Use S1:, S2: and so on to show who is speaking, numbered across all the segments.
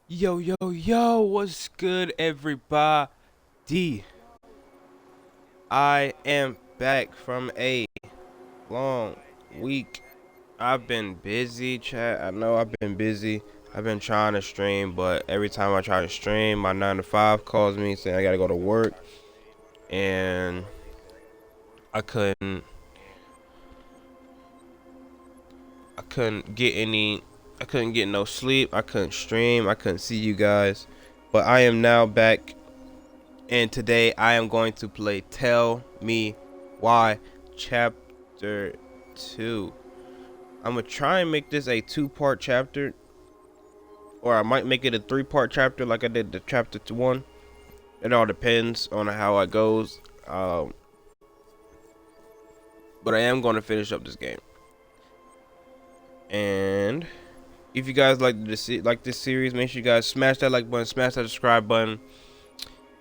S1: Yo, yo, yo, what's good, everybody? I am back from a long week. I've been busy, chat. I know I've been busy. I've been trying to stream, but every time I try to stream, my 9 to 5 calls me saying I gotta go to work, and I couldn't, I couldn't get any, I couldn't get no sleep. I couldn't stream. I couldn't see you guys, but I am now back. And today I am going to play Tell Me Why Chapter 2. I'm going to try and make this a 2-part chapter. Or I might make it a 3-part chapter like I did the chapter 1. It all depends on how it goes. But I am going to finish up this game. And if you guys like this series, make sure you guys smash that like button, smash that subscribe button,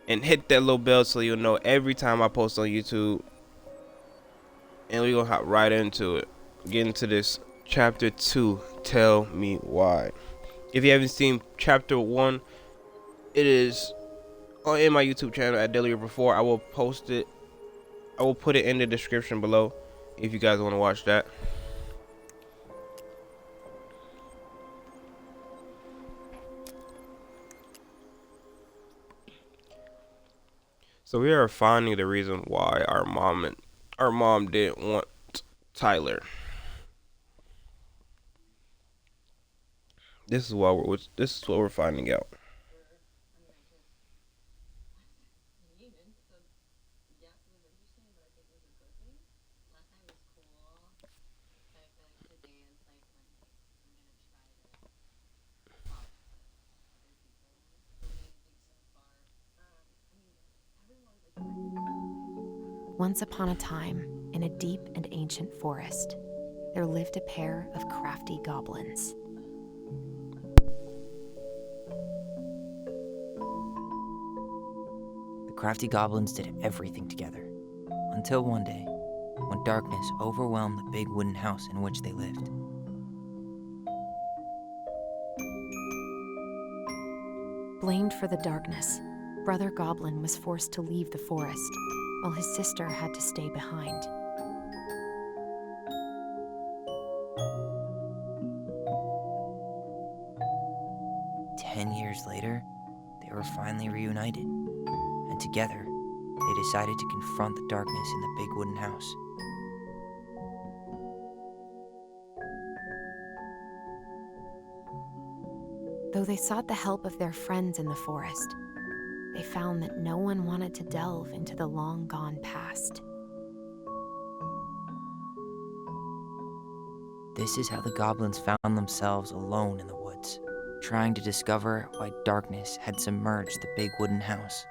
S1: and hit that little bell so you'll know every time I post on YouTube. And we're gonna hop right into it. Get into this chapter 2. Tell me why. If you haven't seen chapter 1, it is in my YouTube channel at Daily Before. I will post it. I will put it in the description below if you guys want to watch that. So we are finding the reason why our mom didn't want Tyler. This is what we're finding out.
S2: Once upon a time, in a deep and ancient forest, there lived a pair of crafty goblins.
S3: The crafty goblins did everything together, until one day, when darkness overwhelmed the big wooden house in which they lived.
S2: Blamed for the darkness, Brother Goblin was forced to leave the forest, while his sister had to stay behind.
S3: Ten years later, they were finally reunited, and together, they decided to confront the darkness in the big wooden house.
S2: Though they sought the help of their friends in the forest, they found that no one wanted to delve into the long-gone past.
S3: This is how the goblins found themselves alone in the woods, trying to discover why darkness had submerged the big wooden house.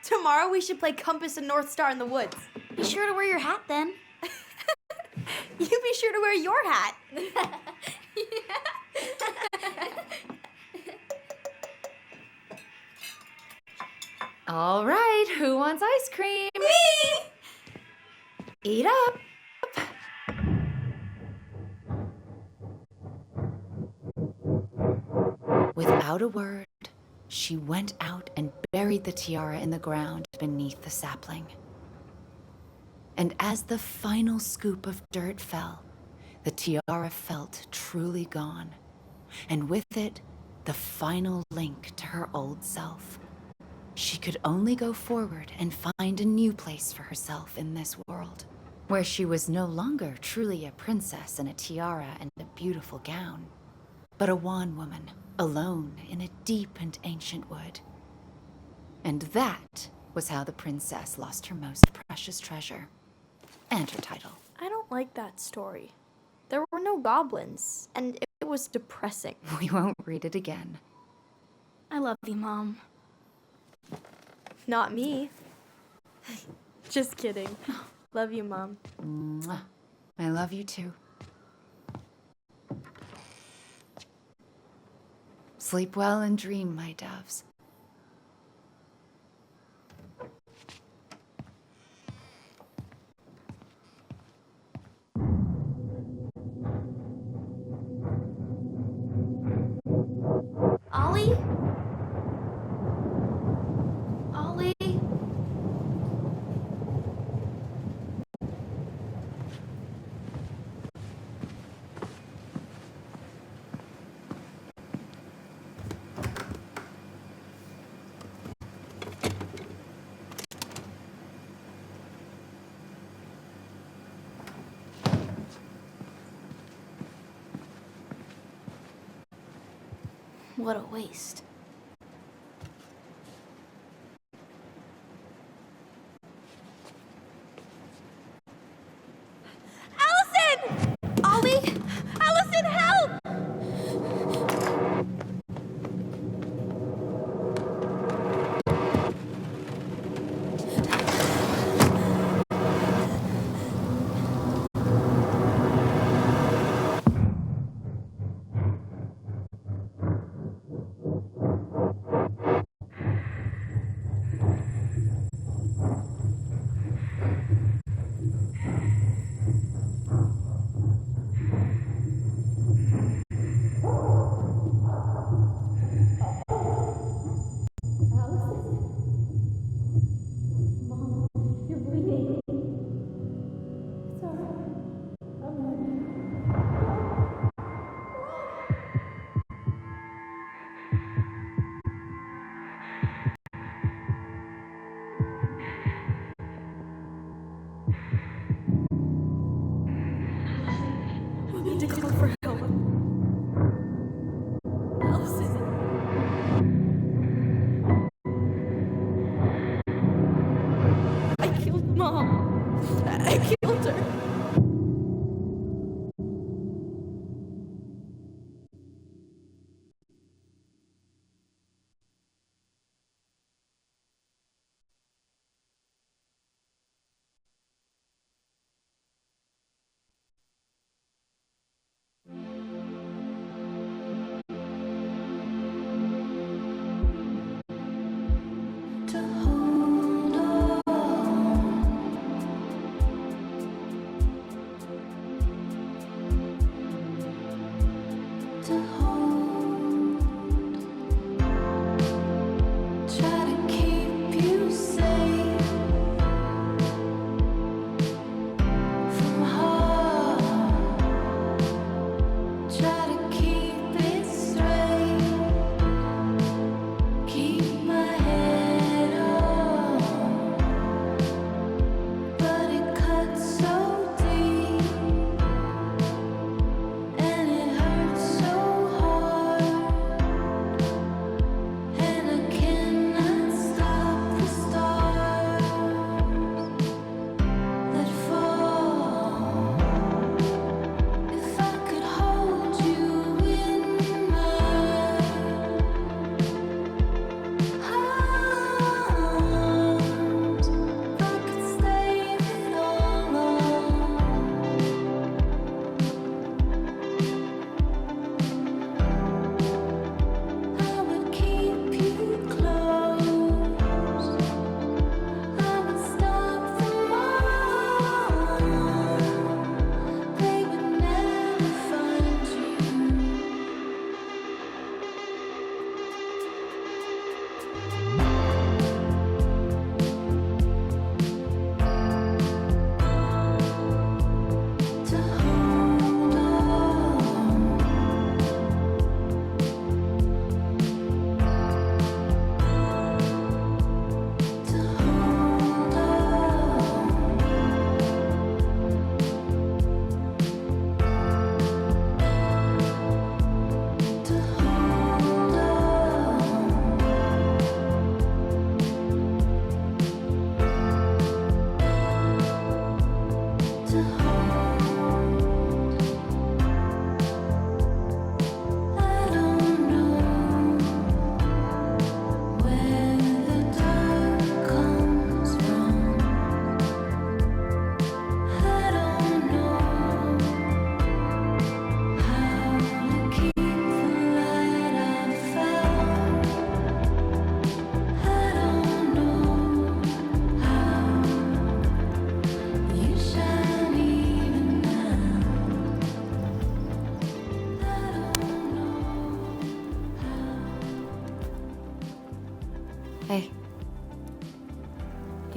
S4: Tomorrow we should play Compass and North Star in the woods.
S5: Be sure to wear your hat then.
S4: You be sure to wear your hat.
S5: All right, who wants ice cream?
S4: Me!
S5: Eat up. Without a word, she went out and buried the tiara in the ground beneath the sapling. And as the final scoop of dirt fell, the tiara felt truly gone, and with it, the final link to her old self. She could only go forward and find a new place for herself in this world, where she was no longer truly a princess in a tiara and a beautiful gown, but a wan woman, alone in a deep and ancient wood. And that was how the princess lost her most precious treasure, and her title.
S4: I don't like that story. There were no goblins, and it was depressing.
S5: We won't read it again.
S4: I love you, Mom. Not me. Just kidding. Love you, Mom.
S5: Mwah. I love you too. Sleep well and dream, my doves.
S4: Ollie? Ollie? What a waste. Alyson! Ollie? Alyson, help! We need to call for help. Alyson. I killed Mom. I killed her.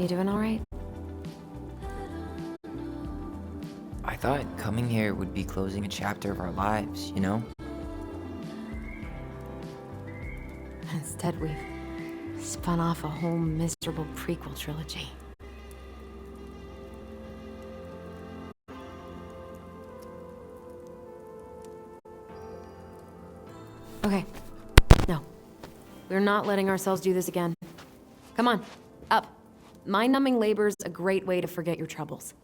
S2: You doing all right?
S3: I thought coming here would be closing a chapter of our lives, you know?
S2: Instead, we've spun off a whole miserable prequel trilogy. Okay. No. We're not letting ourselves do this again. Come on, up. Mind-numbing labor's a great way to forget your troubles.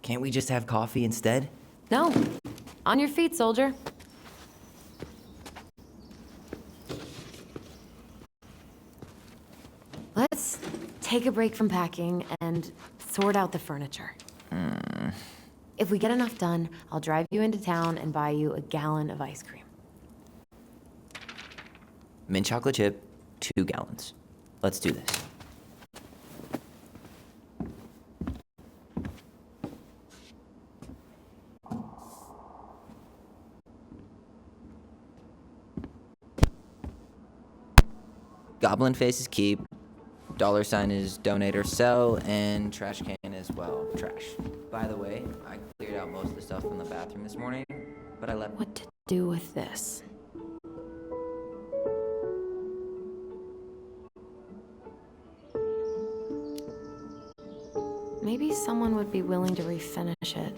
S3: Can't we just have coffee instead?
S2: No. On your feet, soldier. Let's take a break from packing and sort out the furniture. If we get enough done, I'll drive you into town and buy you a gallon of ice cream.
S3: Mint chocolate chip, 2 gallons. Let's do this. Goblin faces keep. $sign is donate or sell, and trash can as well. Trash. By the way, I cleared out most of the stuff from the bathroom this morning, but I left.
S2: What to do with this? Maybe someone would be willing to refinish it.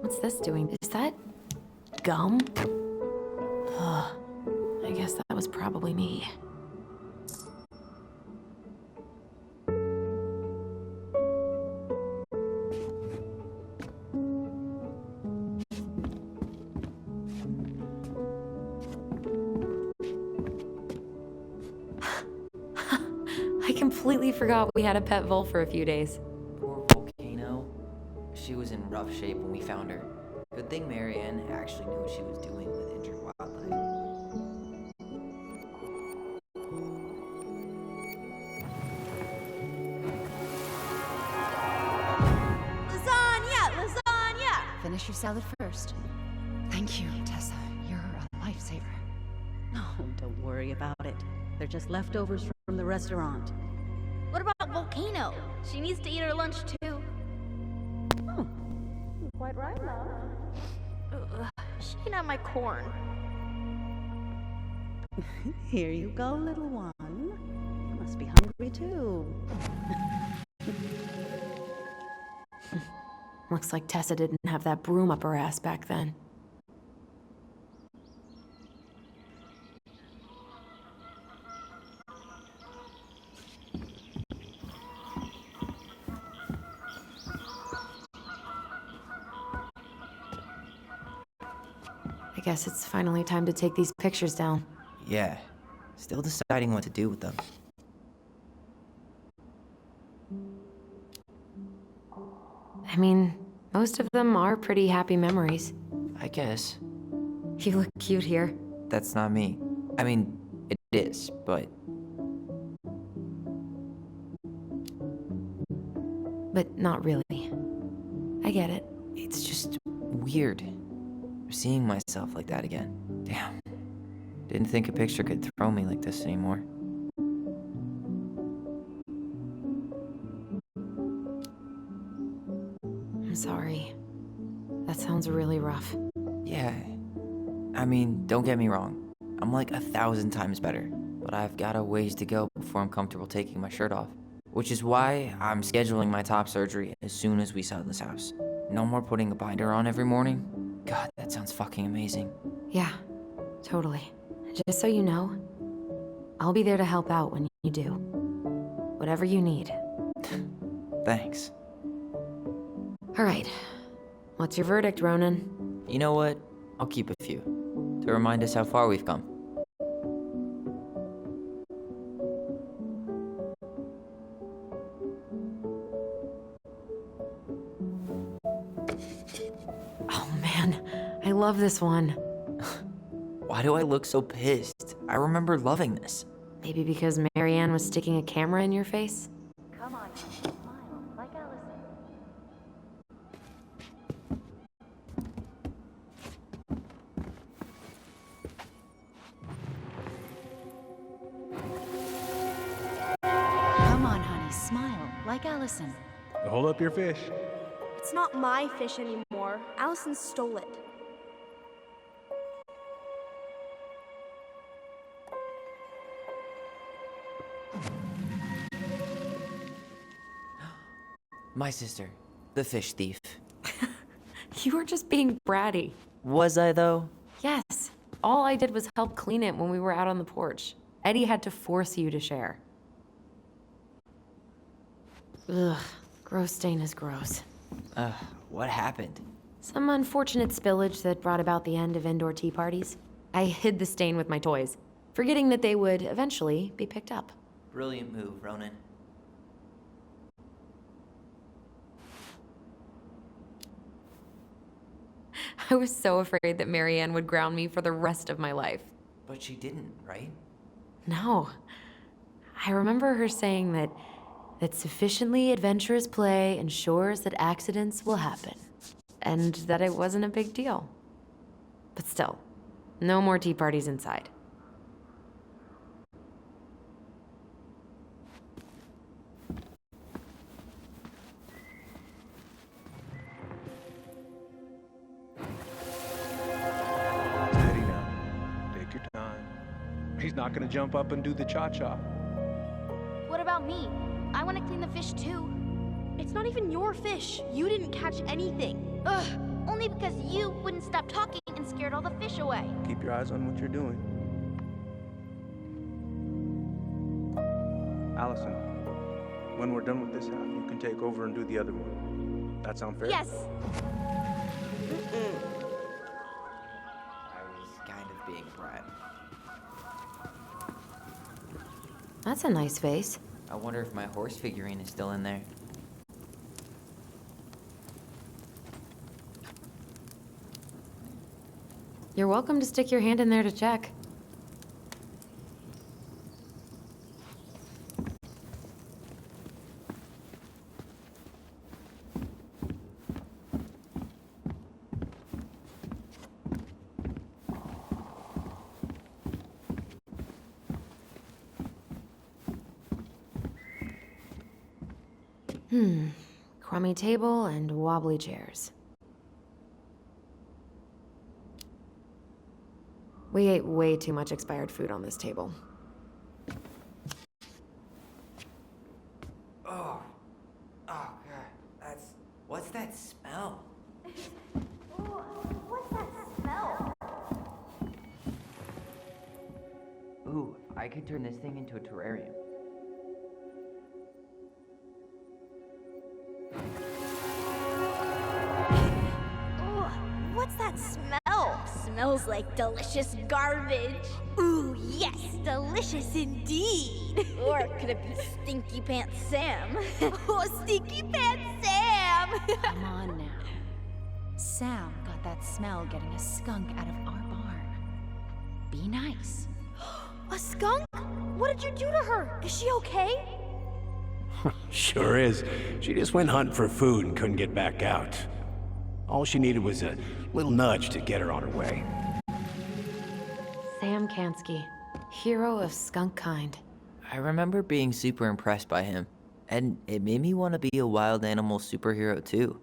S2: What's this doing? Is that gum? Ugh. I guess that was probably me. I completely forgot we had a pet vole for a few days.
S3: Poor Volcano. She was in rough shape when we found her. Good thing Marianne actually knew what she was doing with injured wildlife.
S6: Lasagna!
S5: Finish your salad first. Thank you, Tessa. You're a lifesaver.
S6: No, don't worry about it. They're just leftovers from the restaurant.
S7: What about Volcano? She needs to eat her lunch too.
S6: Oh, you're quite right, love.
S7: She can have my corn.
S6: Here you go, little one. You must be hungry too.
S2: Looks like Tessa didn't have that broom up her ass back then. I guess it's finally time to take these pictures down.
S3: Yeah, still deciding what to do with them.
S2: I mean, most of them are pretty happy memories.
S3: I guess.
S2: You look cute here.
S3: That's not me. I mean, it is, but
S2: But not really. I get it.
S3: it's just weird. Seeing myself like that again. Damn. Didn't think a picture could throw me like this anymore.
S2: I'm sorry. That sounds really rough.
S3: Yeah. I mean, don't get me wrong. I'm like 1,000 times better. But I've got a ways to go before I'm comfortable taking my shirt off. Which is why I'm scheduling my top surgery as soon as we sell this house. No more putting a binder on every morning. God, that sounds fucking amazing.
S2: Yeah, totally. Just so you know, I'll be there to help out when you do. Whatever you need.
S3: Thanks.
S2: All right. What's your verdict, Ronan?
S3: You know what? I'll keep a few. To remind us how far we've come.
S2: Oh man, I love this one.
S3: Why do I look so pissed? I remember loving this.
S2: Maybe because Marianne was sticking a camera in your face?
S7: Come on, smile like Alyson.
S5: like Alyson.
S8: Hold up your fish.
S4: It's not my fish anymore. Alyson stole it.
S3: My sister, the fish thief.
S2: You were just being bratty.
S3: Was I, though?
S2: Yes. All I did was help clean it when we were out on the porch. Eddie had to force you to share. Ugh, gross stain is gross.
S3: What happened?
S2: Some unfortunate spillage that brought about the end of indoor tea parties. I hid the stain with my toys, forgetting that they would eventually be picked up.
S3: Brilliant move, Ronan.
S2: I was so afraid that Marianne would ground me for the rest of my life.
S3: But she didn't, right?
S2: No. I remember her saying that sufficiently adventurous play ensures that accidents will happen, and that it wasn't a big deal. But still, no more tea parties inside.
S8: Steady now. Take your time. He's not gonna jump up and do the cha-cha.
S7: What about me? I want to clean the fish too.
S4: It's not even your fish. You didn't catch anything.
S7: Ugh, only because you wouldn't stop talking and scared all the fish away.
S8: Keep your eyes on what you're doing. Alyson, when we're done with this half, you can take over and do the other one. That sound fair?
S7: Yes.
S3: I was kind of being a brat.
S2: That's a nice vase.
S3: I wonder if my horse figurine is still in there.
S2: You're welcome to stick your hand in there to check. Crummy table and wobbly chairs. We ate way too much expired food on this table.
S3: Oh, God, what's that smell?
S7: What's that smell?
S3: Ooh, I could turn this thing into a terrarium.
S7: Ugh, what's that smell? Smells like delicious garbage. Ooh, yes, delicious indeed. Or could it be Stinky Pants Sam? Oh, Stinky Pants Sam!
S5: Come on now. Sam got that smell getting a skunk out of our barn. Be nice.
S4: A skunk? What did you do to her? Is she okay?
S9: Sure is. She just went hunting for food and couldn't get back out. All she needed was a little nudge to get her on her way.
S2: Sam Kansky, hero of skunk kind.
S3: I remember being super impressed by him, and it made me want to be a wild animal superhero too.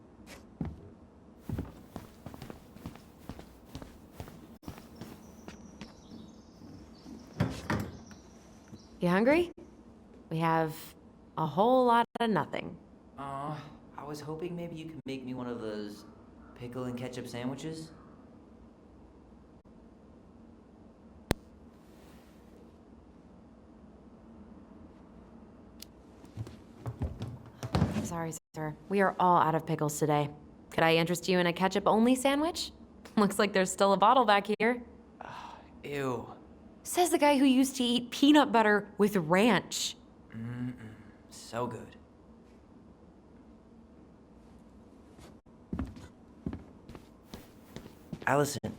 S2: You hungry? We have a whole lot of nothing.
S3: I was hoping maybe you could make me one of those pickle and ketchup sandwiches.
S2: Sorry, sir. We are all out of pickles today. Could I interest you in a ketchup-only sandwich? Looks like there's still a bottle back here.
S3: Ew.
S2: Says the guy who used to eat peanut butter with ranch.
S3: So good. Alyson,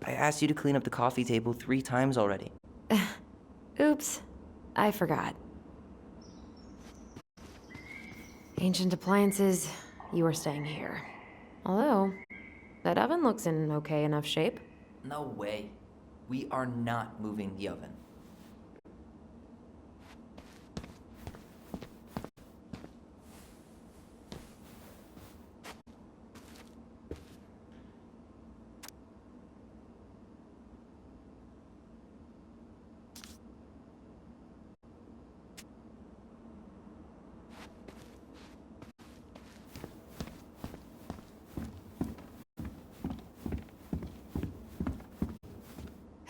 S3: I asked you to clean up the coffee table 3 times already.
S2: Oops, I forgot. Ancient appliances, you are staying here. Although, that oven looks in okay enough shape.
S3: No way. We are not moving the oven.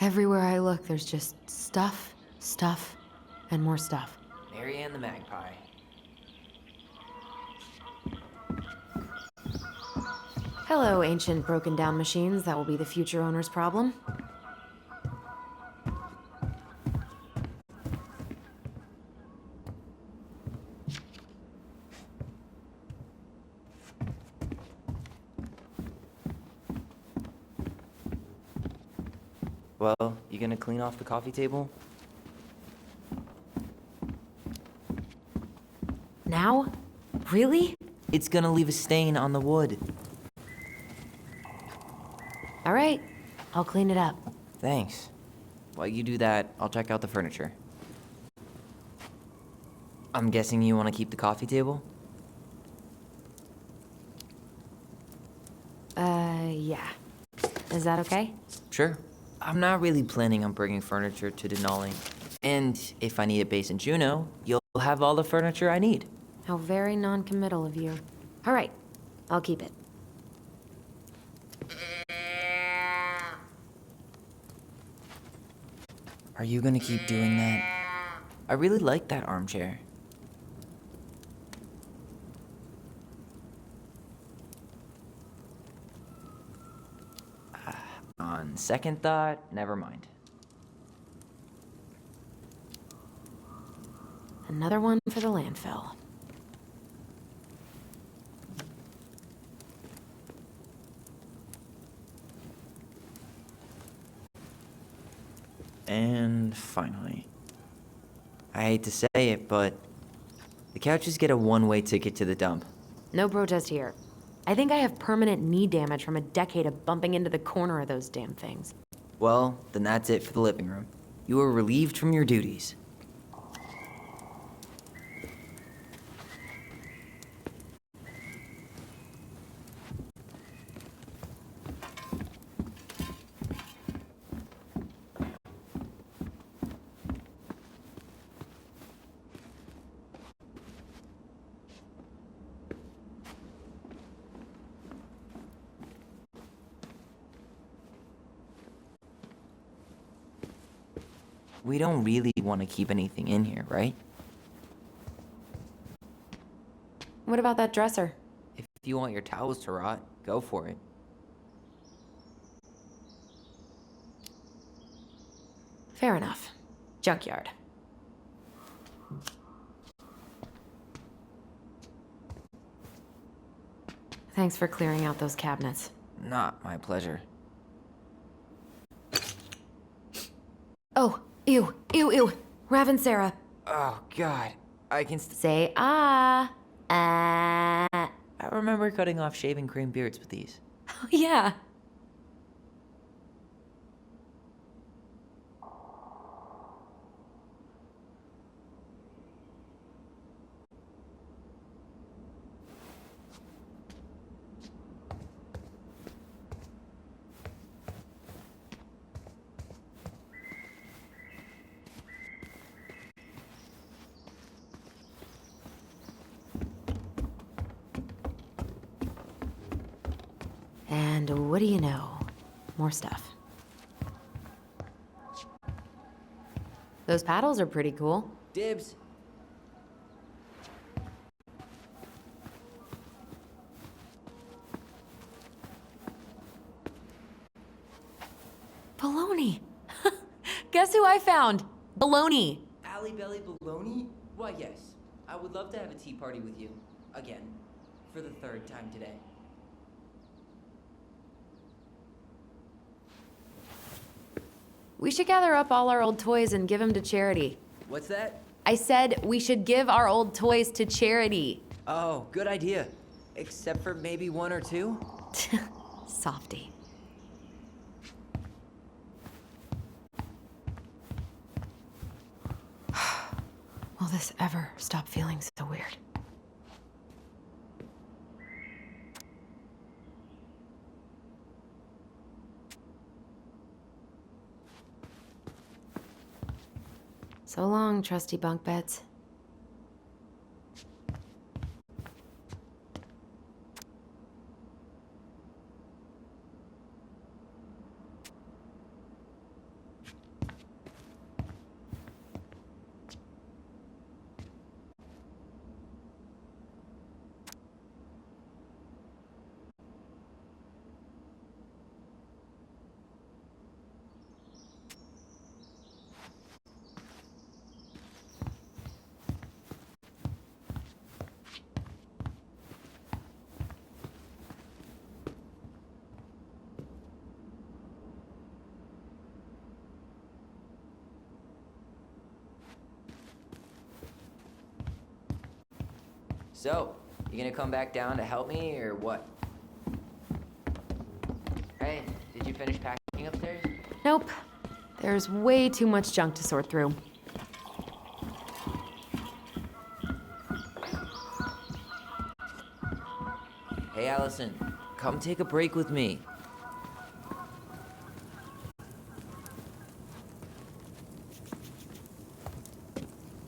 S2: Everywhere I look, there's just stuff, and more stuff.
S3: Mary Ann the Magpie.
S2: Hello, ancient broken down machines that will be the future owner's problem.
S3: Well, you gonna clean off the coffee table?
S2: Now? Really?
S3: It's gonna leave a stain on the wood.
S2: All right, I'll clean it up.
S3: Thanks. While you do that, I'll check out the furniture. I'm guessing you want to keep the coffee table?
S2: Yeah. Is that okay?
S3: Sure. I'm not really planning on bringing furniture to Denali. And if I need a base in Juneau, you'll have all the furniture I need.
S2: How very non-committal of you. All right, I'll keep it.
S3: Are you gonna keep doing that? I really like that armchair. On second thought, never mind.
S2: Another one for the landfill.
S3: And finally, I hate to say it, but the couches get a one-way ticket to the dump.
S2: No protest here. I think I have permanent knee damage from a decade of bumping into the corner of those damn things.
S3: Well, then that's it for the living room. You are relieved from your duties. We don't really want to keep anything in here, right?
S2: What about that dresser?
S3: If you want your towels to rot, go for it.
S2: Fair enough. Junkyard. Thanks for clearing out those cabinets.
S3: Not my pleasure.
S2: Oh, ew. Rav and Sarah.
S3: Oh, God. I can
S2: Say ah. Ah.
S3: I remember cutting off shaving cream beards with these.
S2: Oh, yeah. And what do you know? More stuff. Those paddles are pretty cool.
S3: Dibs.
S2: Baloney. Guess who I found? Baloney.
S3: Alley Belly Baloney? Why, yes. I would love to have a tea party with you. Again. For the third time today.
S2: We should gather up all our old toys and give them to charity.
S3: What's that?
S2: I said we should give our old toys to charity.
S3: Oh, good idea. Except for maybe one or two?
S2: Softy. Will this ever stop feeling so weird? So long, trusty bunk beds.
S3: So, you gonna come back down to help me, or what? Hey, did you finish packing upstairs?
S2: Nope. There's way too much junk to sort through.
S3: Hey, Alyson, come take a break with me.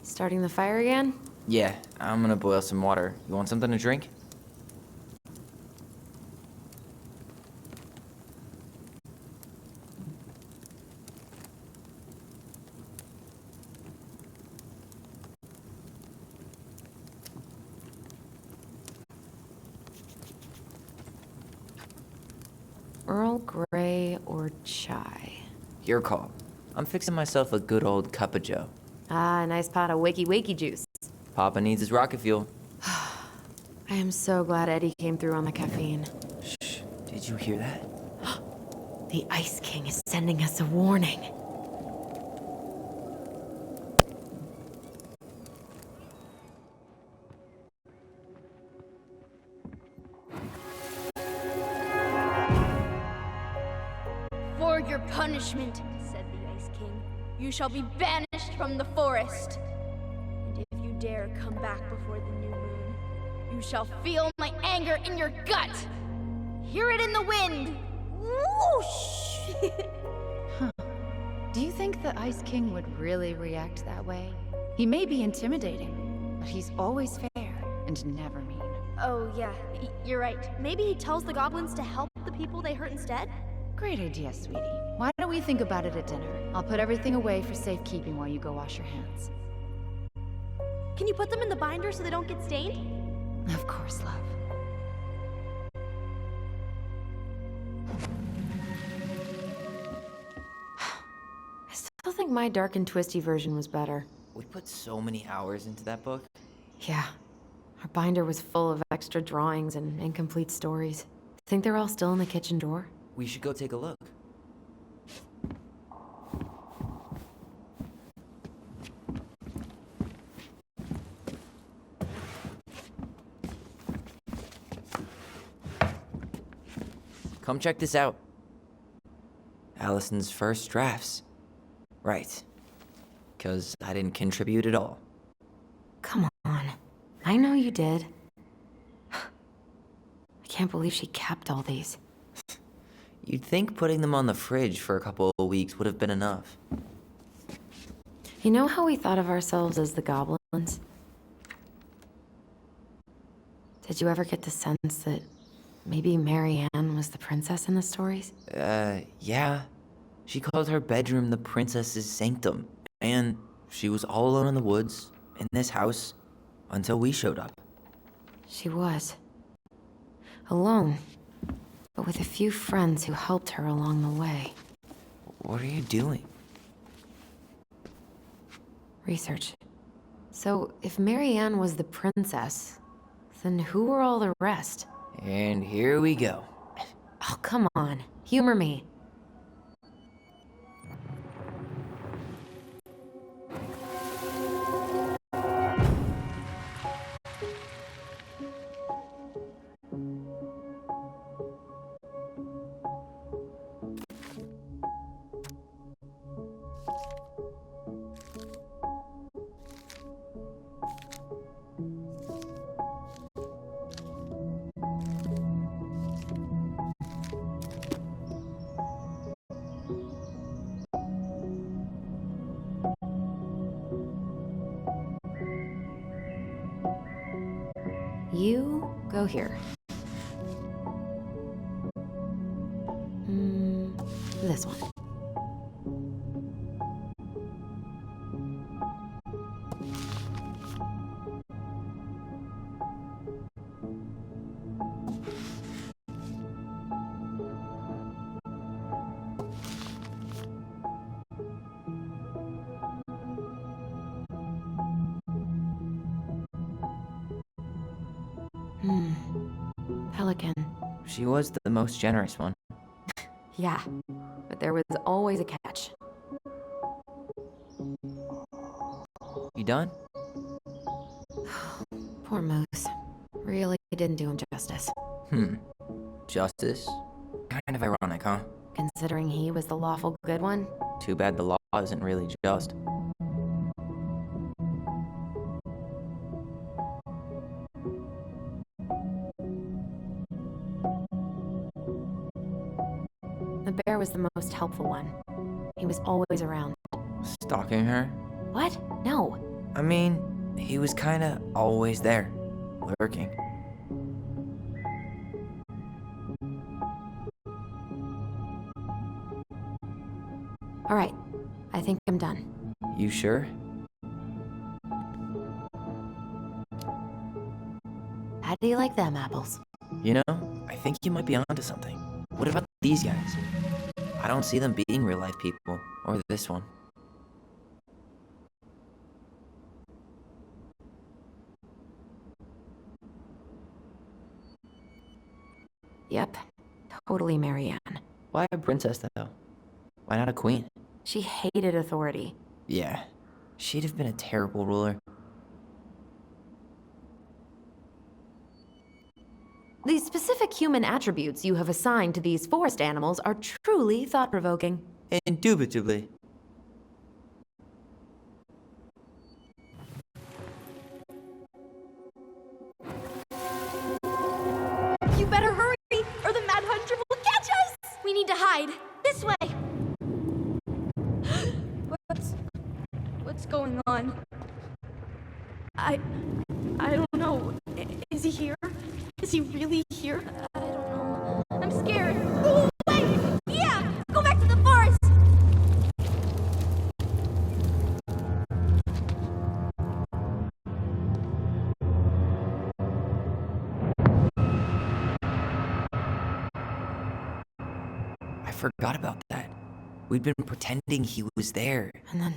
S2: Starting the fire again?
S3: Yeah, I'm gonna boil some water. You want something to drink?
S2: Earl Grey or chai?
S3: Your call. I'm fixing myself a good old cup of joe.
S2: Ah, a nice pot of wakey juice.
S3: Papa needs his rocket fuel.
S2: I am so glad Eddie came through on the caffeine.
S3: Shh, did you hear that?
S2: The Ice King is sending us a warning.
S7: For your punishment, said the Ice King, you shall be banished from the forest. And if you dare come back before the new moon, you shall feel my anger in your gut. Hear it in the wind. Whoosh!
S5: Do you think the Ice King would really react that way? He may be intimidating, but he's always fair and never mean.
S4: Oh, yeah, you're right. Maybe he tells the goblins to help the people they hurt instead?
S5: Great idea, sweetie. Why don't we think about it at dinner? I'll put everything away for safekeeping while you go wash your hands.
S4: Can you put them in the binder so they don't get stained?
S5: Of course, love.
S2: I still think my dark and twisty version was better.
S3: We put so many hours into that book.
S2: Yeah. Our binder was full of extra drawings and incomplete stories. Think they're all still in the kitchen drawer?
S3: We should go take a look. Come check this out. Alyson's first drafts. Right. 'Cause I didn't contribute at all.
S2: Come on. I know you did. I can't believe she kept all these.
S3: You'd think putting them on the fridge for a couple of weeks would have been enough.
S2: You know how we thought of ourselves as the goblins? Did you ever get the sense that maybe Mary Ann was the princess in the stories?
S3: Yeah. She called her bedroom the princess's sanctum. And she was all alone in the woods, in this house, until we showed up.
S2: She was. Alone. But with a few friends who helped her along the way.
S3: What are you doing?
S2: Research. So, if Mary Ann was the princess, then who were all the rest?
S3: And here we go.
S2: Oh, come on. Humor me. You go here. This one. Pelican.
S3: She was the most generous one.
S2: Yeah, but there was always a catch.
S3: You done?
S2: Poor Moose. Really didn't do him justice.
S3: Justice? Kind of ironic, huh?
S2: Considering he was the lawful good one.
S3: Too bad the law isn't really just.
S2: The bear was the most helpful one. He was always around.
S3: Stalking her?
S2: What? No.
S3: I mean, he was kinda always there. Lurking.
S2: All right. I think I'm done.
S3: You sure?
S2: How do you like them apples?
S3: You know, I think you might be onto something. What about these guys? I don't see them being real-life people, or this one.
S2: Yep. Totally Marianne.
S3: Why a princess, though? Why not a queen?
S2: She hated authority.
S3: Yeah, she'd have been a terrible ruler.
S2: The specific human attributes you have assigned to these forest animals are truly thought-provoking.
S3: Indubitably.
S7: You better hurry, or the Mad Hunter will catch us! We need to hide. This way! What's going on? I don't know. Is he here? Is he really here? I don't know. I'm scared. Oh, wait! Yeah! Go back to the forest!
S3: I forgot about that. We'd been pretending he was there.
S2: And then,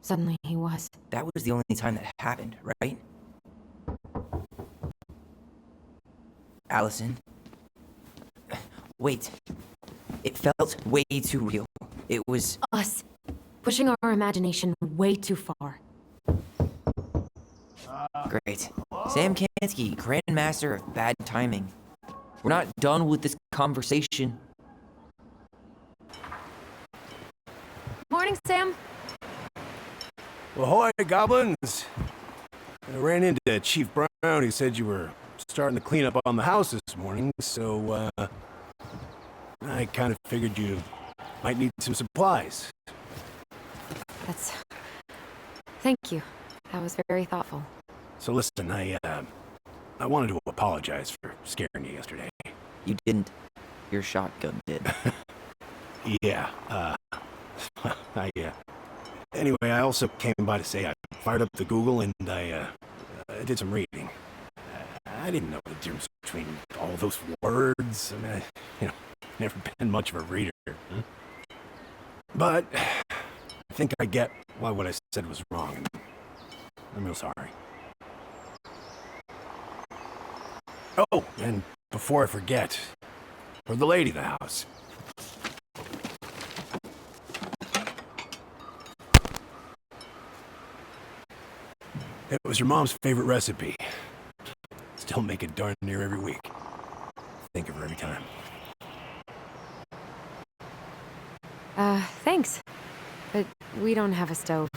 S2: suddenly he was.
S3: That was the only time that happened, right? Alyson? Wait. It felt way too real. It was...
S2: Us. Pushing our imagination way too far.
S3: Great. Sam Kansky, Grandmaster of Bad Timing. We're not done with this conversation.
S2: Morning, Sam.
S9: Ahoy, goblins! I ran into Chief Brown, who said you were starting to clean up on the house this morning, so, I kind of figured you might need some supplies.
S2: Thank you. That was very thoughtful.
S9: So listen, I wanted to apologize for scaring you yesterday.
S3: You didn't. Your shotgun did.
S9: Yeah, Anyway, I also came by to say I fired up the Google and I did some reading. I didn't know the difference between all those words. I mean, never been much of a reader. Huh? But I think I get why what I said was wrong. And I'm real sorry. Oh, and before I forget, for the lady of the house. It was your mom's favorite recipe. Still make it darn near every week. Think of her every time.
S2: Thanks. But we don't have a stove.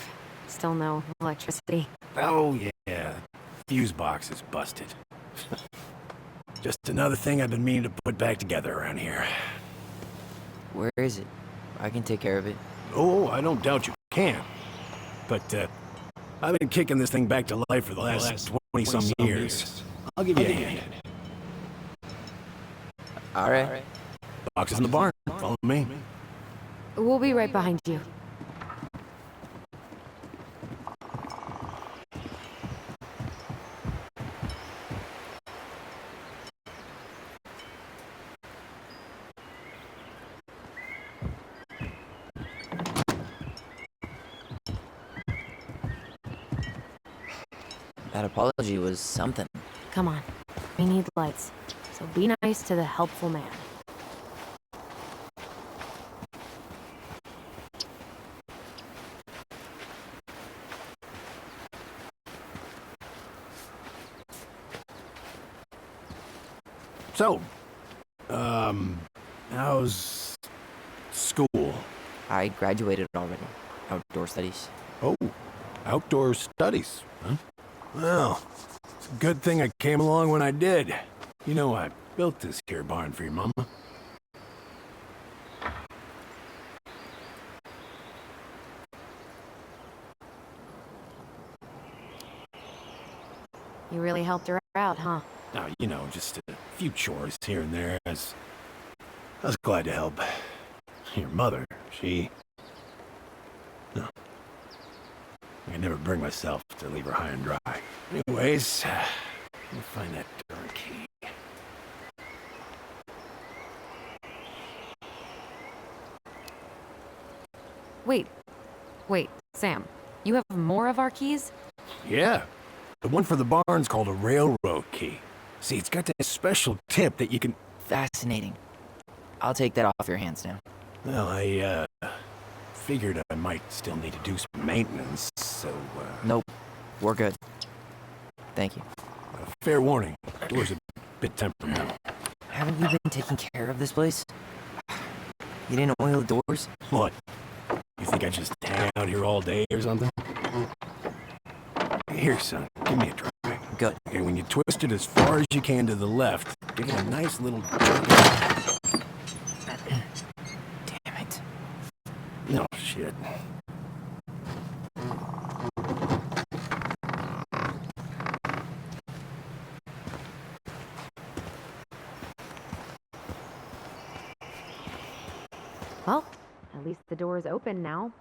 S2: Still no electricity.
S9: Oh, yeah. Fuse box is busted. Just another thing I've been meaning to put back together around here.
S3: Where is it? I can take care of it.
S9: Oh, I don't doubt you can. But, I've been kicking this thing back to life for the last 20-some years. I'll give you a hand.
S3: All right.
S9: Box is in the barn. Follow me.
S2: We'll be right behind you.
S3: That apology was something.
S2: Come on. We need lights. So be nice to the helpful man.
S9: So, how's school?
S3: I graduated already. Outdoor studies.
S9: Oh, outdoor studies, huh? Well, it's a good thing I came along when I did. You know, I built this here barn for your mama.
S2: You really helped her out, huh?
S9: Now, you know, just a few chores here and there. I was glad to help. Your mother, she... No. I could never bring myself to leave her high and dry. Anyways, let me find that darn key.
S2: Wait, Sam. You have more of our keys?
S9: Yeah. The one for the barn's called a railroad key. See, it's got that special tip that you can...
S3: Fascinating. I'll take that off your hands now.
S9: Well, I, figured I might still need to do some maintenance, so,
S3: Nope. We're good. Thank you.
S9: fair warning. Door's a bit temperamental.
S3: Haven't you been taking care of this place? You didn't oil the doors?
S9: What? You think I just hang out here all day or something? Here, son, give me a try.
S3: Good.
S9: Okay, when you twist it as far as you can to the left, give it a nice little jerk.
S3: Damn it.
S9: No, shit.
S2: Well, at least the door's open now.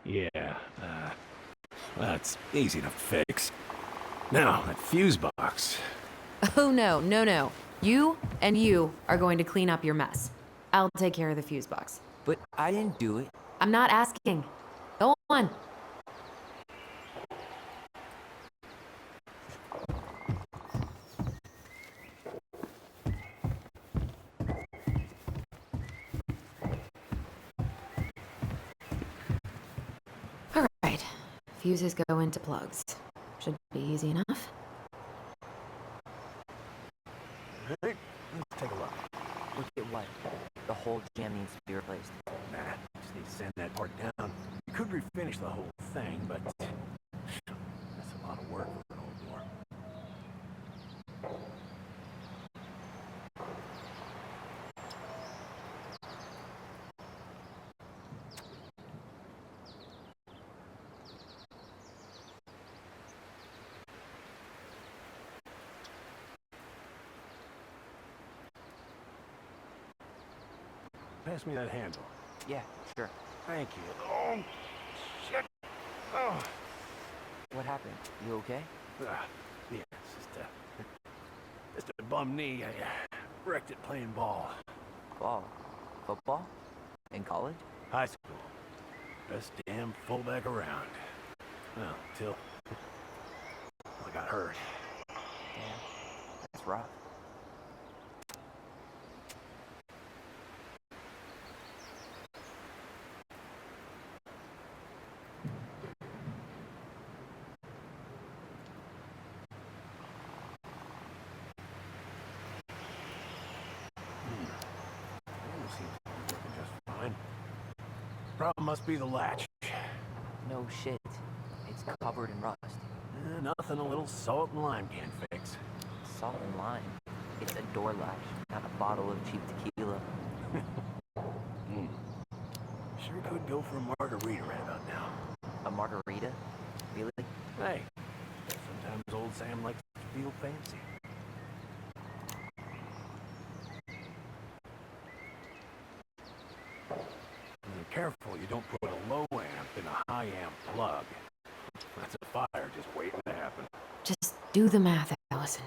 S9: Yeah, that's easy to fix. Now, that fuse box.
S2: Oh, no. You and you are going to clean up your mess. I'll take care of the fuse box.
S3: But I didn't do it.
S2: I'm not asking. Go on. All right. Fuses go into plugs. Should be easy enough.
S9: Hey, let's take a look.
S3: Look at what? The whole jam needs to be replaced.
S9: Nah, just need to sand that part down. You could refinish the whole thing, but that's a lot of work for an old door. Pass me that handle.
S3: Yeah, sure.
S9: Thank you. Oh, shit. Oh.
S3: What happened? You okay?
S9: Yeah, it's just a bum knee. I wrecked it playing ball.
S3: Ball? Football? In college?
S9: High school. Best damn fullback around. Well, till I got hurt.
S3: Damn. That's rough.
S9: Seems to be working just fine. Problem must be the latch.
S3: No shit. It's covered in rust.
S9: Nothing a little salt and lime can't fix.
S3: Salt and lime. It's a door latch, not a bottle of cheap tequila.
S9: Sure could go for a margarita right about now.
S3: A margarita? Really?
S9: Hey, sometimes old Sam likes to feel fancy. Be careful you don't put a low amp in a high amp plug. That's a fire just waiting to happen.
S2: Just do the math, Alyson.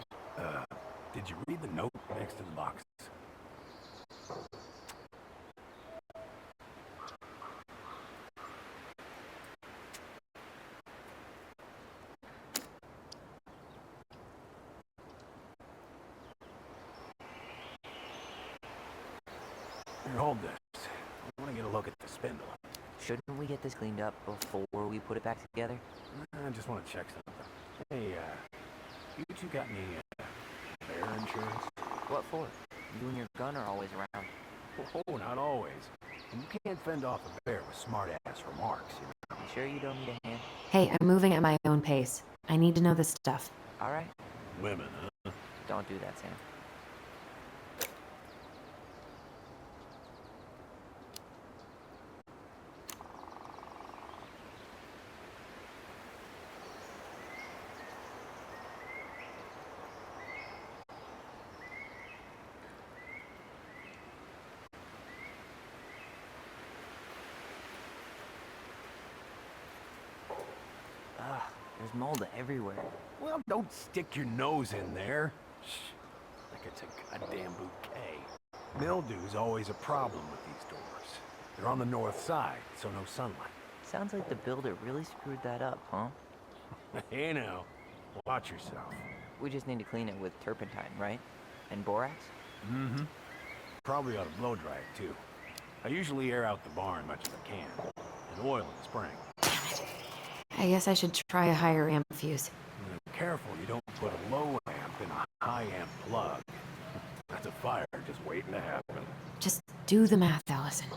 S9: Did you read the note next to the box? Here, hold this. I want to get a look at the spindle.
S3: Shouldn't we get this cleaned up before we put it back together?
S9: I just want to check something. Hey, you two got any bear insurance?
S3: What for? You and your gun are always around.
S9: Oh, not always. And you can't fend off a bear with smart-ass remarks, you know.
S3: You sure you don't need a hand?
S2: Hey, I'm moving at my own pace. I need to know this stuff.
S3: All right.
S9: Women, huh?
S3: Don't do that, Sam. Ugh, there's mold everywhere.
S9: Well, don't stick your nose in there. Shh. Like it's a goddamn bouquet. Mildew's always a problem with these doors. They're on the north side, so no sunlight.
S3: Sounds like the builder really screwed that up, huh?
S9: Hey now, watch yourself.
S3: We just need to clean it with turpentine, right? And borax?
S9: Mm-hmm. Probably ought to blow dry it, too. I usually air out the barn much as I can. And oil in the spring.
S2: I guess I should try a higher amp fuse.
S9: And careful you don't put a low amp in a high amp plug. That's a fire just waiting to happen.
S2: Just do the math, Alyson.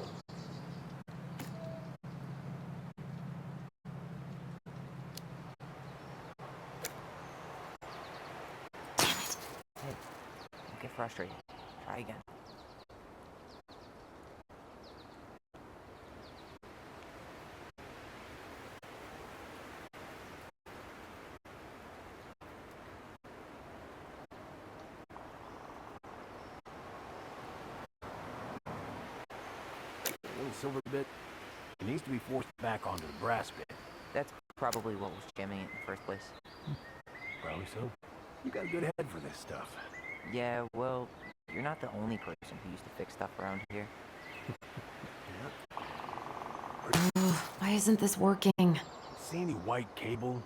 S3: Hey, don't get frustrated. Try again.
S9: Little silver bit. It needs to be forced back onto the brass bit.
S3: That's probably what was jamming it in the first place.
S9: Probably so. You got a good head for this stuff.
S3: Yeah, well, you're not the only person who used to fix stuff around here.
S2: Ugh, why isn't this working?
S9: See any white cable?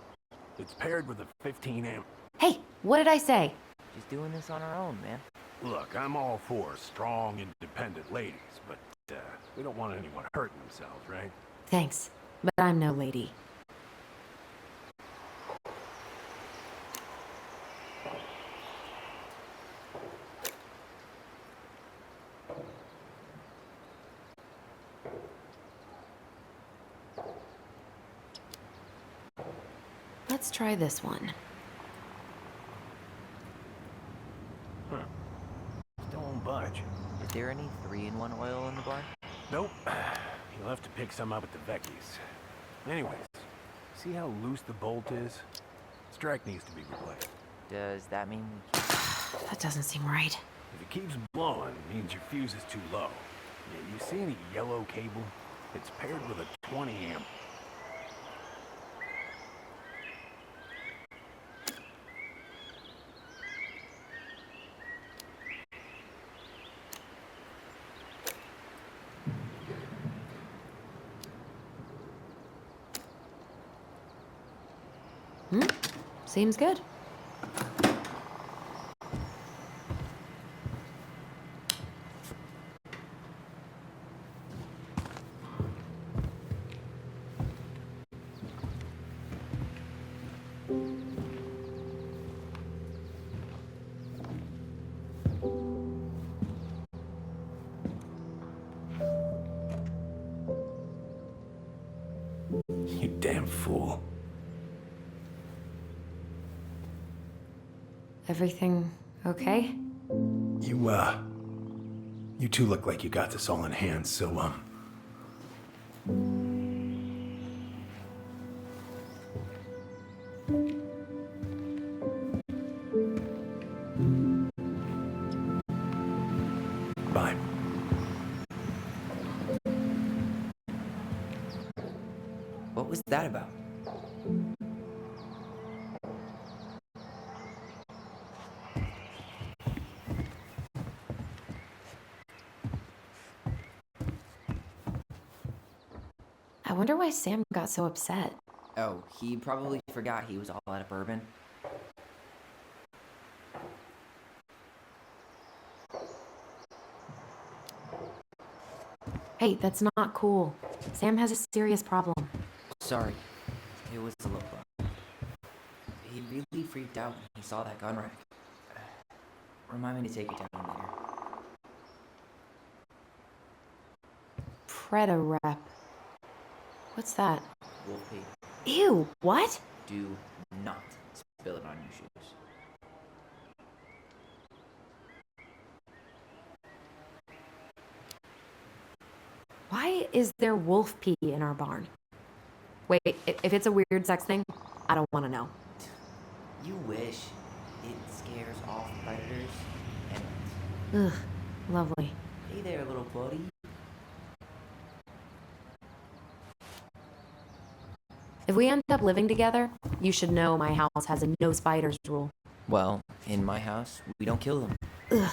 S9: It's paired with a 15 amp.
S2: Hey, what did I say?
S3: Just doing this on our own, man.
S9: Look, I'm all for strong, independent ladies, but we don't want anyone hurting themselves, right?
S2: Thanks, but I'm no lady. Let's try this one.
S9: Huh. Still won't budge.
S3: Is there any 3-in-1 oil in the barn?
S9: Nope. You'll have to pick some up at the Vecchi's. Anyways, see how loose the bolt is? Strike needs to be replaced.
S3: Does that mean
S2: That doesn't seem right.
S9: If it keeps blowing, it means your fuse is too low. Yeah, you see any yellow cable? It's paired with a 20 amp.
S2: Seems good.
S9: You damn fool.
S2: Everything okay?
S9: You two look like you got this all in hand, so, bye.
S3: what was that about?
S2: I wonder why Sam got so upset.
S3: Oh, he probably forgot he was all out of bourbon.
S2: Hey, that's not cool. Sam has a serious problem.
S3: Sorry. It was a little rough. He really freaked out when he saw that gun rack. Remind me to take it down later.
S2: Preda-rep. What's that?
S3: Wolf pee.
S2: Ew, what?
S3: Do not spill it on your shoes.
S2: Why is there wolf pee in our barn? Wait, if it's a weird sex thing, I don't want to know.
S3: You wish. It scares off predators and...
S2: Ugh, lovely.
S3: Hey there, little buddy.
S2: If we end up living together, you should know my house has a no spiders rule.
S3: Well, in my house, we don't kill them.
S2: Ugh.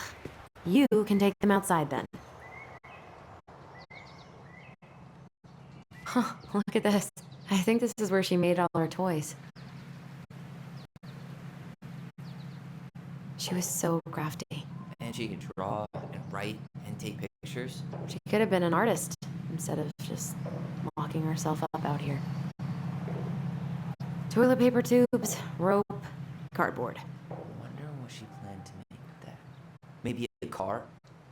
S2: You can take them outside then. Huh, look at this. I think this is where she made all her toys. She was so crafty.
S3: And she can draw and write and take pictures.
S2: She could have been an artist instead of just locking herself up out here. Toilet paper tubes, rope, cardboard.
S3: Wonder what she planned to make with that. Maybe a car?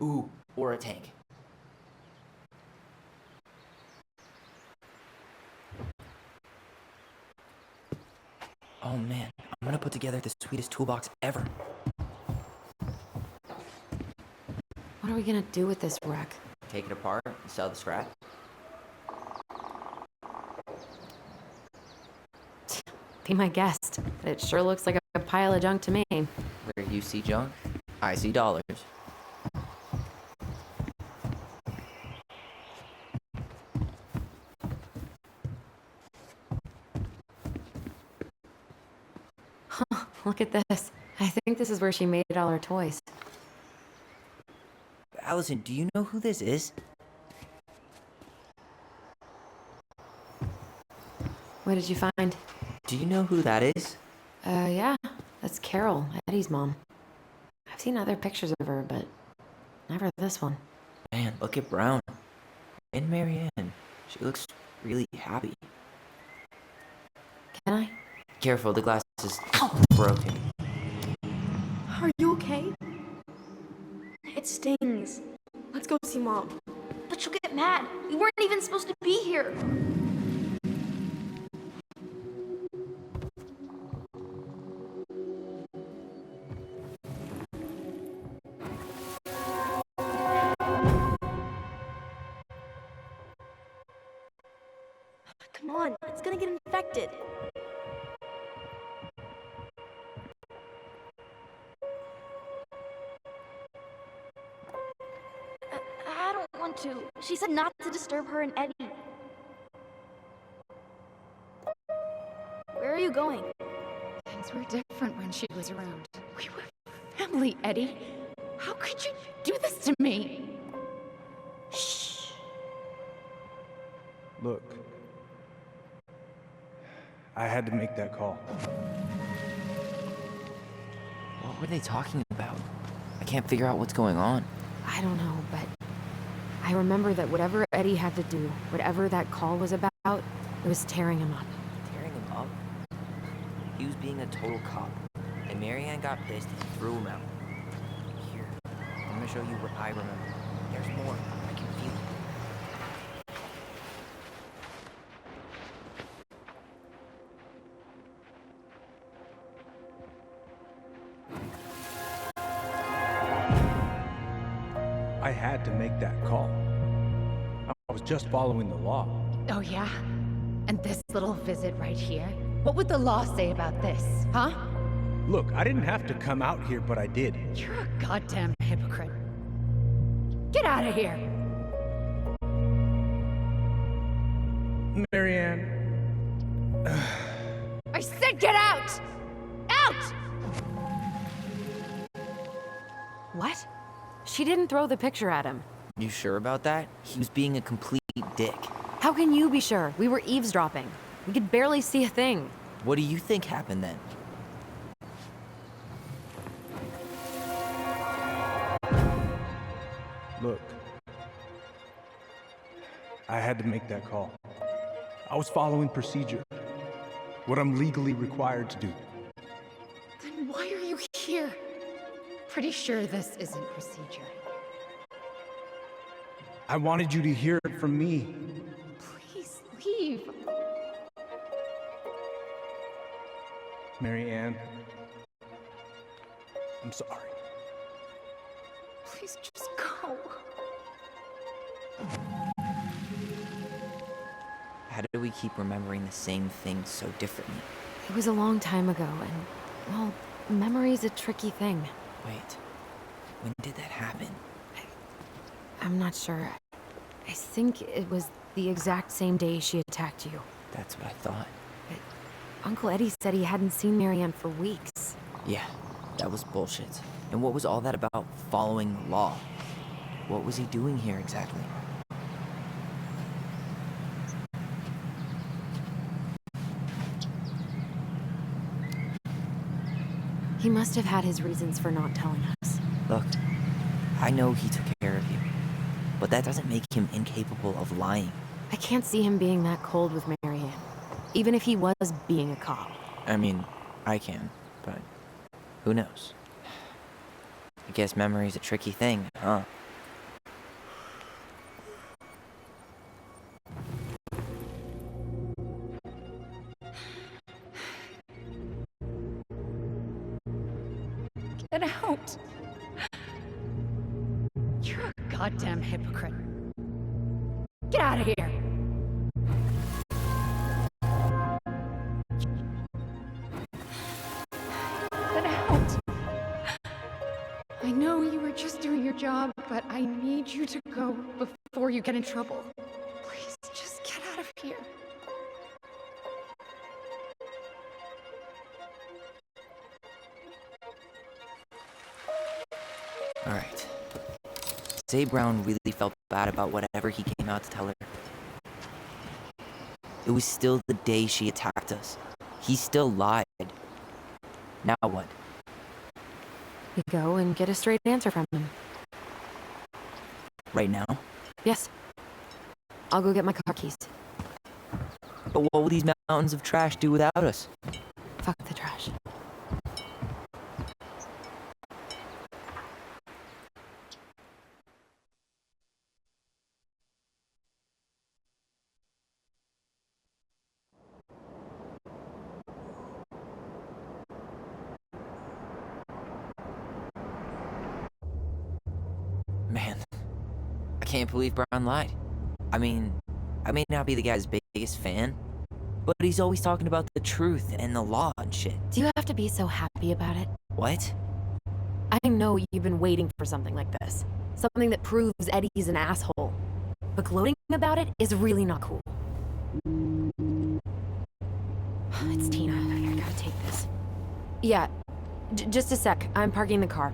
S3: Ooh, or a tank. Oh man, I'm gonna put together the sweetest toolbox ever.
S2: What are we gonna do with this wreck?
S3: Take it apart and sell the scrap.
S2: Be my guest. It sure looks like a pile of junk to me.
S3: Where you see junk, I see dollars.
S2: Huh, look at this. I think this is where she made all her toys.
S3: Alyson, do you know who this is?
S2: What did you find?
S3: Do you know who that is?
S2: Yeah. That's Carol, Eddie's mom. I've seen other pictures of her, but never this one.
S3: Man, look at Brown. And Marianne. She looks really happy.
S2: Can I?
S3: Careful, the glass is broken.
S4: Are you okay? It stings. Let's go see Mom.
S7: But she'll get mad. We weren't even supposed to be here.
S4: Come on, it's gonna get infected.
S7: I don't want to. She said not to disturb her and Eddie. Where are you going?
S5: Things were different when she was around. We were family, Eddie. How could you do this to me?
S7: Shh.
S8: Look, I had to make that call.
S3: What were they talking about? I can't figure out what's going on.
S2: I don't know, but I remember that whatever Eddie had to do, whatever that call was about, it was tearing him up.
S3: Tearing him up? He was being a total cop. And Marianne got pissed and threw him out. Here, I'm gonna show you what I remember. There's more. I can feel it.
S8: I had to make that call. I was just following the law.
S5: Oh, yeah? And this little visit right here? What would the law say about this, huh?
S8: Look, I didn't have to come out here, but I did.
S5: You're a goddamn hypocrite. Get out of here!
S8: Marianne.
S5: I said get out! Out!
S2: What? She didn't throw the picture at him.
S3: You sure about that? He was being a complete dick.
S2: How can you be sure? We were eavesdropping. We could barely see a thing.
S3: What do you think happened then?
S8: Look, I had to make that call. I was following procedure, what I'm legally required to do.
S5: Then why are you here? Pretty sure this isn't procedure.
S8: I wanted you to hear it from me.
S5: Please leave.
S8: Mary Ann, I'm sorry.
S5: Please just go.
S3: How do we keep remembering the same thing so differently?
S2: It was a long time ago, and, well, memory's a tricky thing.
S3: Wait, when did that happen?
S2: I'm not sure. I think it was the exact same day she attacked you.
S3: That's what I thought.
S2: Uncle Eddie said he hadn't seen Marianne for weeks.
S3: Yeah, that was bullshit. And what was all that about following the law? What was he doing here exactly?
S2: He must have had his reasons for not telling us.
S3: Look, I know he took care of you, but that doesn't make him incapable of lying.
S2: I can't see him being that cold with Marianne, even if he was being a cop.
S3: I mean, I can, but who knows? I guess memory's a tricky thing, huh?
S5: Get out. You're a goddamn hypocrite. Get out of here. Get out. I know you were just doing your job, but I need you to go before you get in trouble. Please, just get out of here.
S3: Alright. Say Brown really felt bad about whatever he came out to tell her. It was still the day she attacked us. He still lied. Now what?
S2: You go and get a straight answer from him.
S3: Right now?
S2: Yes. I'll go get my car keys.
S3: But what will these mountains of trash do without us?
S2: Fuck the trash.
S3: Man, I can't believe Brown lied. I mean, I may not be the guy's biggest fan, but he's always talking about the truth and the law and shit.
S2: Do you have to be so happy about it?
S3: What?
S2: I know you've been waiting for something like this. Something that proves Eddie's an asshole. But gloating about it is really not cool. It's Tina. I gotta take this. Yeah, just a sec. I'm parking the car.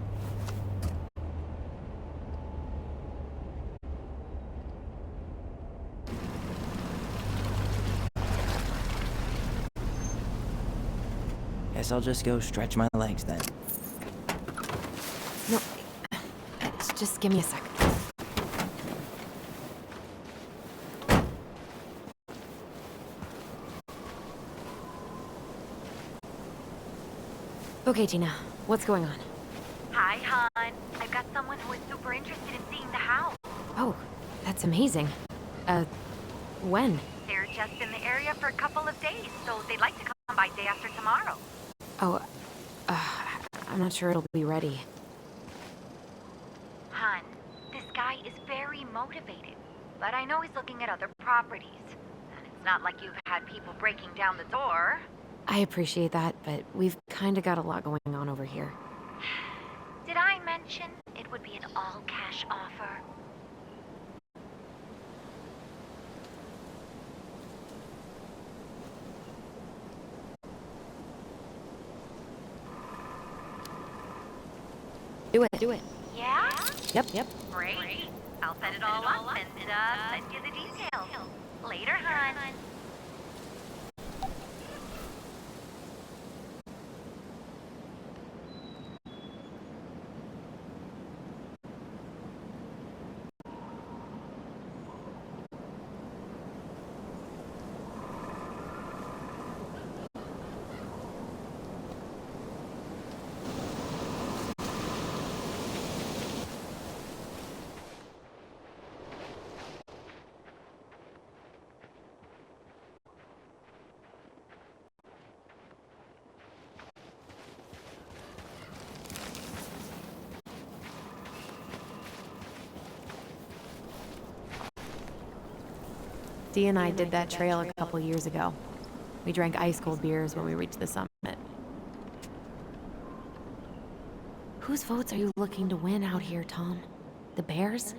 S3: Guess I'll just go stretch my legs then.
S2: No, just give me a sec. Okay, Tina, what's going on?
S10: Hi, hon. I've got someone who is super interested in seeing the house.
S2: Oh, that's amazing. When?
S10: They're just in the area for a couple of days, so they'd like to come by day after tomorrow.
S2: Oh, I'm not sure it'll be ready.
S10: Hun, this guy is very motivated, but I know he's looking at other properties. And it's not like you've had people breaking down the door.
S2: I appreciate that, but we've kinda got a lot going on over here.
S10: Did I mention it would be an all-cash offer?
S2: Do it.
S10: Yeah?
S2: Yep.
S10: Great. I'll set it all up and send you the details. Later, hun.
S2: Dee and I did that trail a couple years ago. We drank ice-cold beers when we reached the summit. Whose votes are you looking to win out here, Tom? The Bears?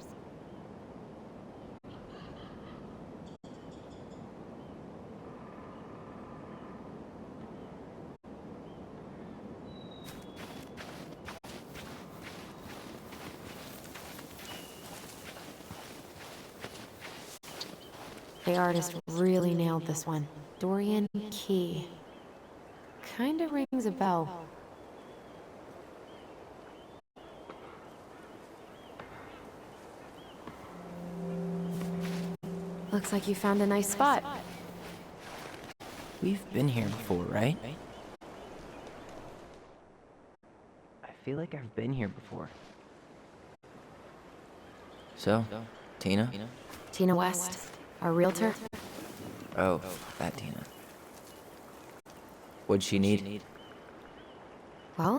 S2: The artist really nailed this one. Dorian Key. Kinda rings a bell. Looks like you found a nice spot.
S3: We've been here before, right? I feel like I've been here before. So, Tina?
S2: Tina West, our realtor.
S3: Oh, that Tina. What'd she need?
S2: Well,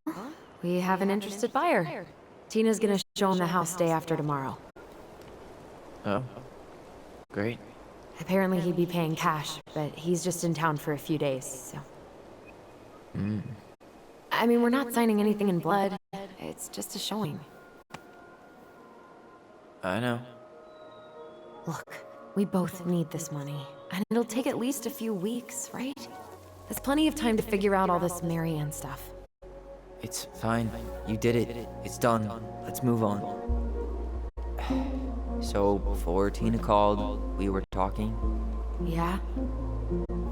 S2: we have an interested buyer. Tina's gonna show him the house day after tomorrow.
S3: Oh, great.
S2: Apparently he'd be paying cash, but he's just in town for a few days, so... I mean, we're not signing anything in blood. It's just a showing.
S3: I know.
S2: Look, we both need this money, and it'll take at least a few weeks, right? There's plenty of time to figure out all this Marianne stuff.
S3: It's fine. You did it. It's done. Let's move on. So, before Tina called, we were talking.
S2: Yeah?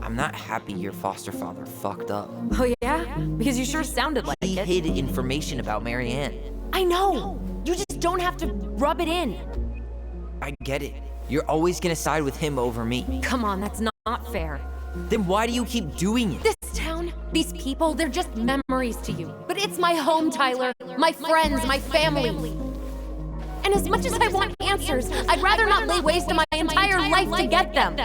S3: I'm not happy your foster father fucked up.
S2: Oh yeah? Because you sure sounded like
S3: He
S2: it.
S3: hid information about Marianne.
S2: I know! You just don't have to rub it in.
S3: I get it. You're always gonna side with him over me.
S2: Come on, that's not fair.
S3: Then why do you keep doing it?
S2: This town, these people, they're just memories to you. But it's my home, Tyler. My friends, my family. And as much as I want answers, I'd rather not lay waste to my entire life to get them.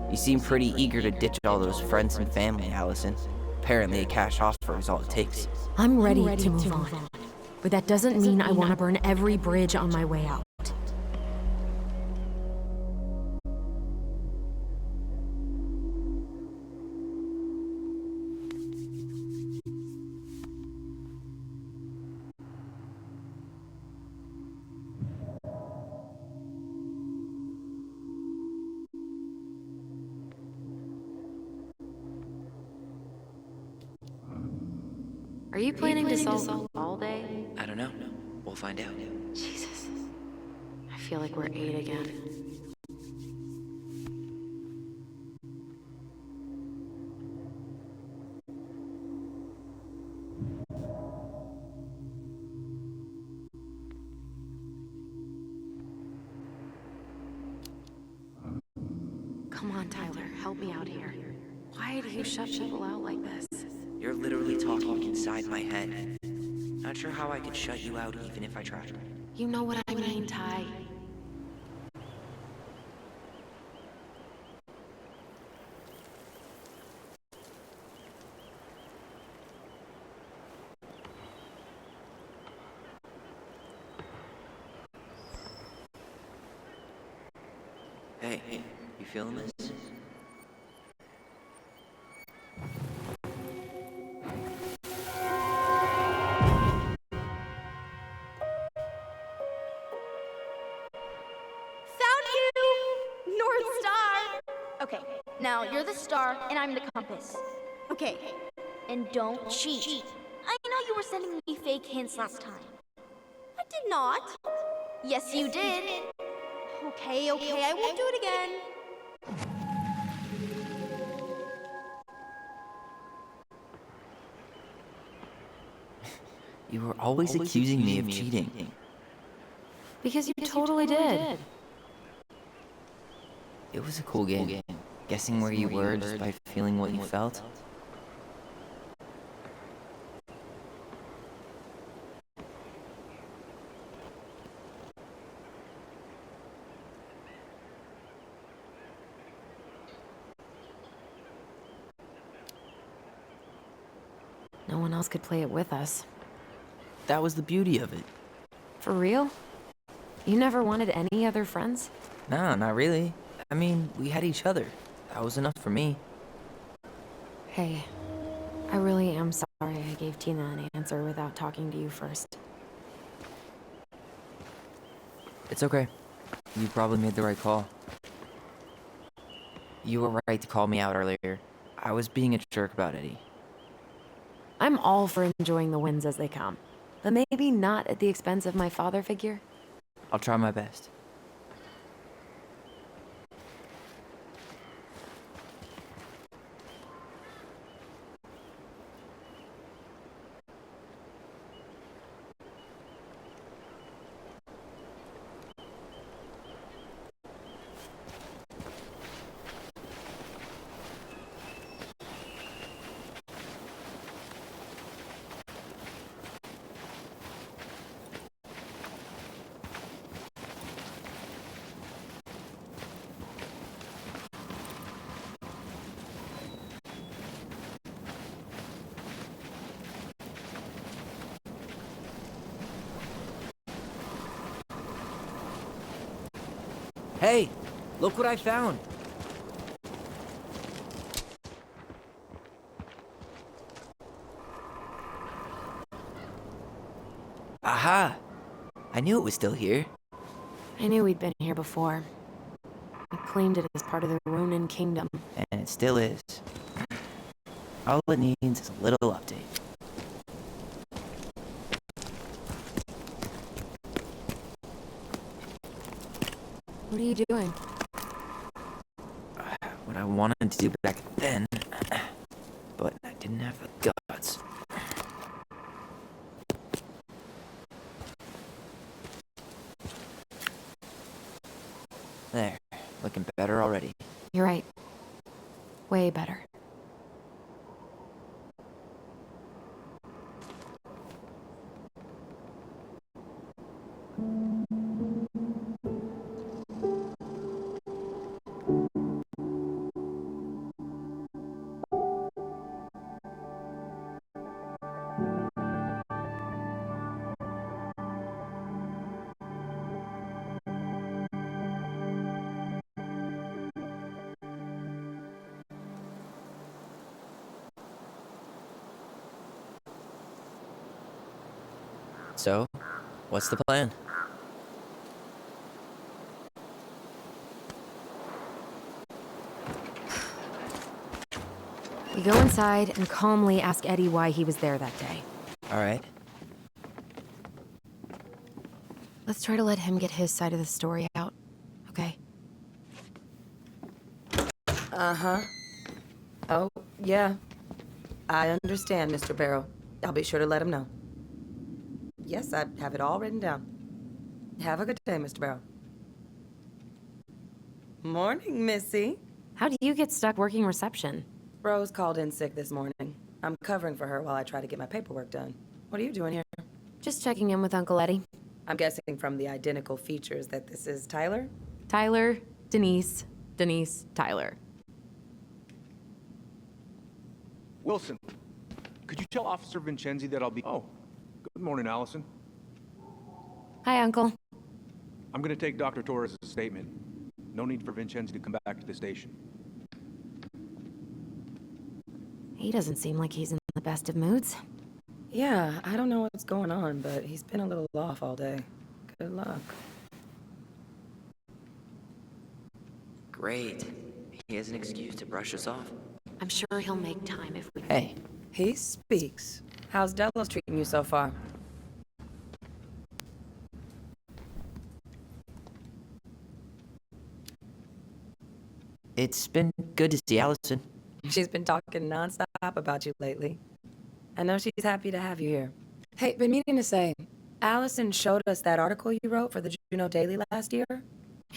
S3: You seem pretty eager to ditch all those friends and family, Alyson. Apparently a cash offer is all it takes.
S2: I'm ready to move on. But that doesn't mean I want to burn every bridge on my way out. Are you planning to solve all day?
S3: I don't know. We'll find out.
S2: Jesus. I feel like we're 8 again. Come on, Tyler. Help me out here. Why do you shut people out like this?
S3: You're literally talking inside my head. Not sure how I could shut you out even if I tried.
S2: You know what I mean, Ty.
S3: Hey, you feeling this?
S7: Okay, now you're the star and I'm the compass. Okay, and don't cheat. I know you were sending me fake hints last time. I did not. Yes, you did. Okay, I won't do it again.
S3: You were always accusing me of cheating.
S2: Because you totally did.
S3: It was a cool game. Guessing where you were just by feeling what you felt.
S2: No one else could play it with us.
S3: That was the beauty of it.
S2: For real? You never wanted any other friends?
S3: Nah, not really. I mean, we had each other. That was enough for me.
S2: Hey, I really am sorry I gave Tina an answer without talking to you first.
S3: It's okay. You probably made the right call. You were right to call me out earlier. I was being a jerk about Eddie.
S2: I'm all for enjoying the wins as they come, but maybe not at the expense of my father figure.
S3: I'll try my best. Hey, look what I found. Aha! I knew it was still here.
S2: I knew we'd been here before. We claimed it as part of the Ronin kingdom.
S3: And it still is. All it needs is a little update.
S2: What are you doing?
S3: What I wanted to do back then, but I didn't have the guts. There, looking better already.
S2: You're right. Way better.
S3: So, what's the plan?
S2: We go inside and calmly ask Eddie why he was there that day.
S3: Alright.
S2: Let's try to let him get his side of the story out, okay?
S11: Uh-huh. Oh, yeah. I understand, Mr. Barrow. I'll be sure to let him know. Yes, I have it all written down. Have a good day, Mr. Barrow. Morning, Missy.
S2: How do you get stuck working reception?
S11: Rose called in sick this morning. I'm covering for her while I try to get my paperwork done. What are you doing here?
S2: Just checking in with Uncle Eddie.
S11: I'm guessing from the identical features that this is Tyler?
S2: Tyler, Denise, Tyler.
S8: Wilson, could you tell Officer Vincenzi that I'll be... Oh, good morning, Alyson.
S2: Hi, Uncle.
S8: I'm gonna take Dr. Torres' statement. No need for Vincenzi to come back to the station.
S2: He doesn't seem like he's in the best of moods.
S11: Yeah, I don't know what's going on, but he's been a little off all day. Good luck.
S3: Great. He has an excuse to brush us off.
S2: I'm sure he'll make time if we...
S3: Hey.
S11: He speaks. How's Delos treating you so far?
S3: It's been good to see Alyson.
S11: She's been talking nonstop about you lately. I know she's happy to have you here. Hey, been meaning to say, Alyson showed us that article you wrote for the Juneau Daily last year.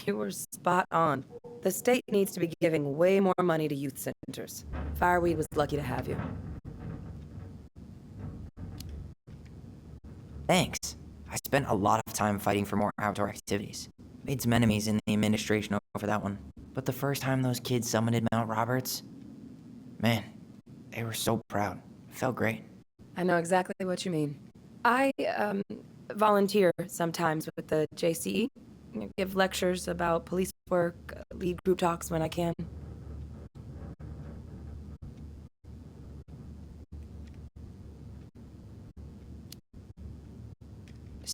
S11: You were spot on. The state needs to be giving way more money to youth centers. Fireweed was lucky to have you.
S3: Thanks. I spent a lot of time fighting for more outdoor activities. Made some enemies in the administration over that one. But the first time those kids summited Mount Roberts, man, they were so proud. It felt great.
S11: I know exactly what you mean. I volunteer sometimes with the JCE. Give lectures about police work, lead group talks when I can.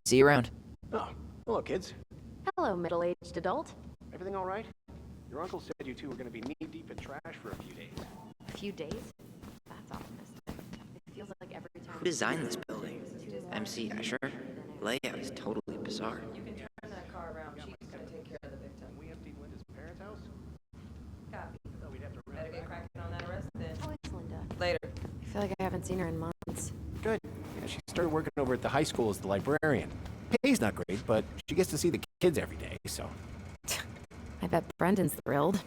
S3: See you around.
S9: Oh, hello, kids.
S2: Hello, middle-aged adult.
S9: Everything all right? Your uncle said you two were going to be knee-deep in trash for a few days.
S2: A few days? That's optimistic. It feels like every time...
S3: Who designed this building? MC Escher? Layout is totally bizarre.
S11: You can turn that car around. She's gonna take care of the victim.
S9: We emptied Linda's parents' house?
S11: Copy.
S9: Thought we'd have to
S11: Better get cracking on that arrest then.
S2: Oh, it's Linda.
S11: Later.
S2: I feel like I haven't seen her in months.
S9: Good. Yeah, she started working over at the high school as the librarian. Pay's not great, but she gets to see the kids every day, so...
S2: I bet Brendan's thrilled.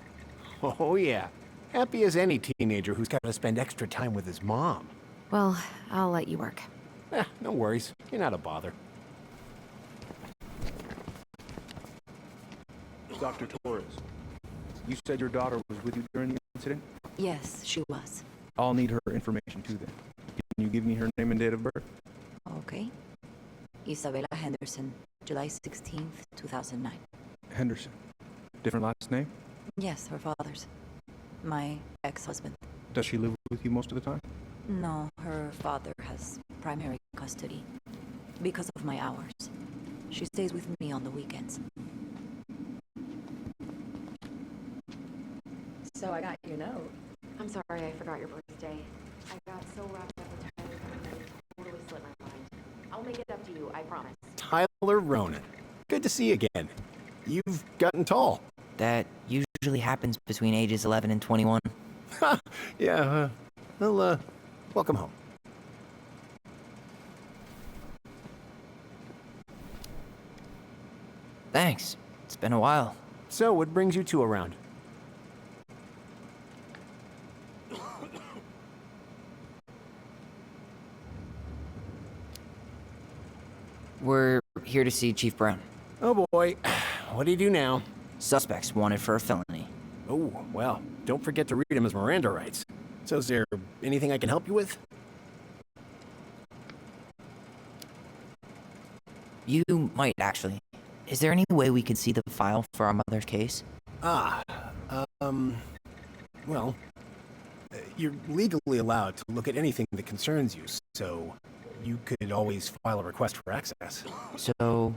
S9: Oh, yeah. Happy as any teenager who's got to spend extra time with his mom.
S2: Well, I'll let you work.
S9: No worries. You're not a bother.
S8: Dr. Torres, you said your daughter was with you during the incident?
S5: Yes, she was.
S8: I'll need her information too then. Can you give me her name and date of birth?
S5: Okay. Isabella Henderson, July 16th, 2009.
S8: Henderson. Different last name?
S5: Yes, her father's. My ex-husband.
S8: Does she live with you most of the time?
S5: No, her father has primary custody. Because of my hours. She stays with me on the weekends.
S11: So I got your note.
S2: I'm sorry I forgot your birthday. I got so wrapped up with Tyler that it totally slipped my mind. I'll make it up to you, I promise.
S9: Tyler Ronan. Good to see you again. You've gotten tall.
S3: That usually happens between ages 11 and 21.
S9: Yeah, well, welcome home.
S3: Thanks. It's been a while.
S9: So, what brings you two around?
S3: We're here to see Chief Brown.
S9: Oh boy, what do you do now?
S3: Suspects wanted for a felony.
S9: Oh, well, don't forget to read him his Miranda rights. So is there anything I can help you with?
S3: You might, actually. Is there any way we could see the file for our mother's case?
S9: Well, you're legally allowed to look at anything that concerns you, so you could always file a request for access.
S3: So,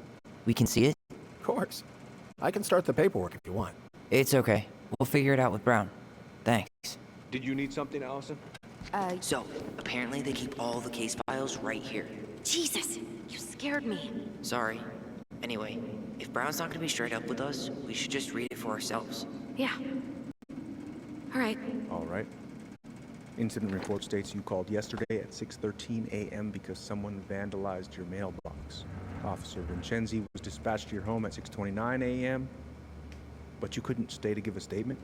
S3: we can see it?
S9: Of course. I can start the paperwork if you want.
S3: It's okay. We'll figure it out with Brown. Thanks.
S8: Did you need something, Alyson?
S3: So, apparently they keep all the case files right here.
S2: Jesus, you scared me.
S3: Sorry. Anyway, if Brown's not gonna be straight up with us, we should just read it for ourselves.
S2: Yeah. All right.
S8: All right. Incident report states you called yesterday at 6:13 a.m. because someone vandalized your mailbox. Officer Vincenzi was dispatched to your home at 6:29 a.m., but you couldn't stay to give a statement?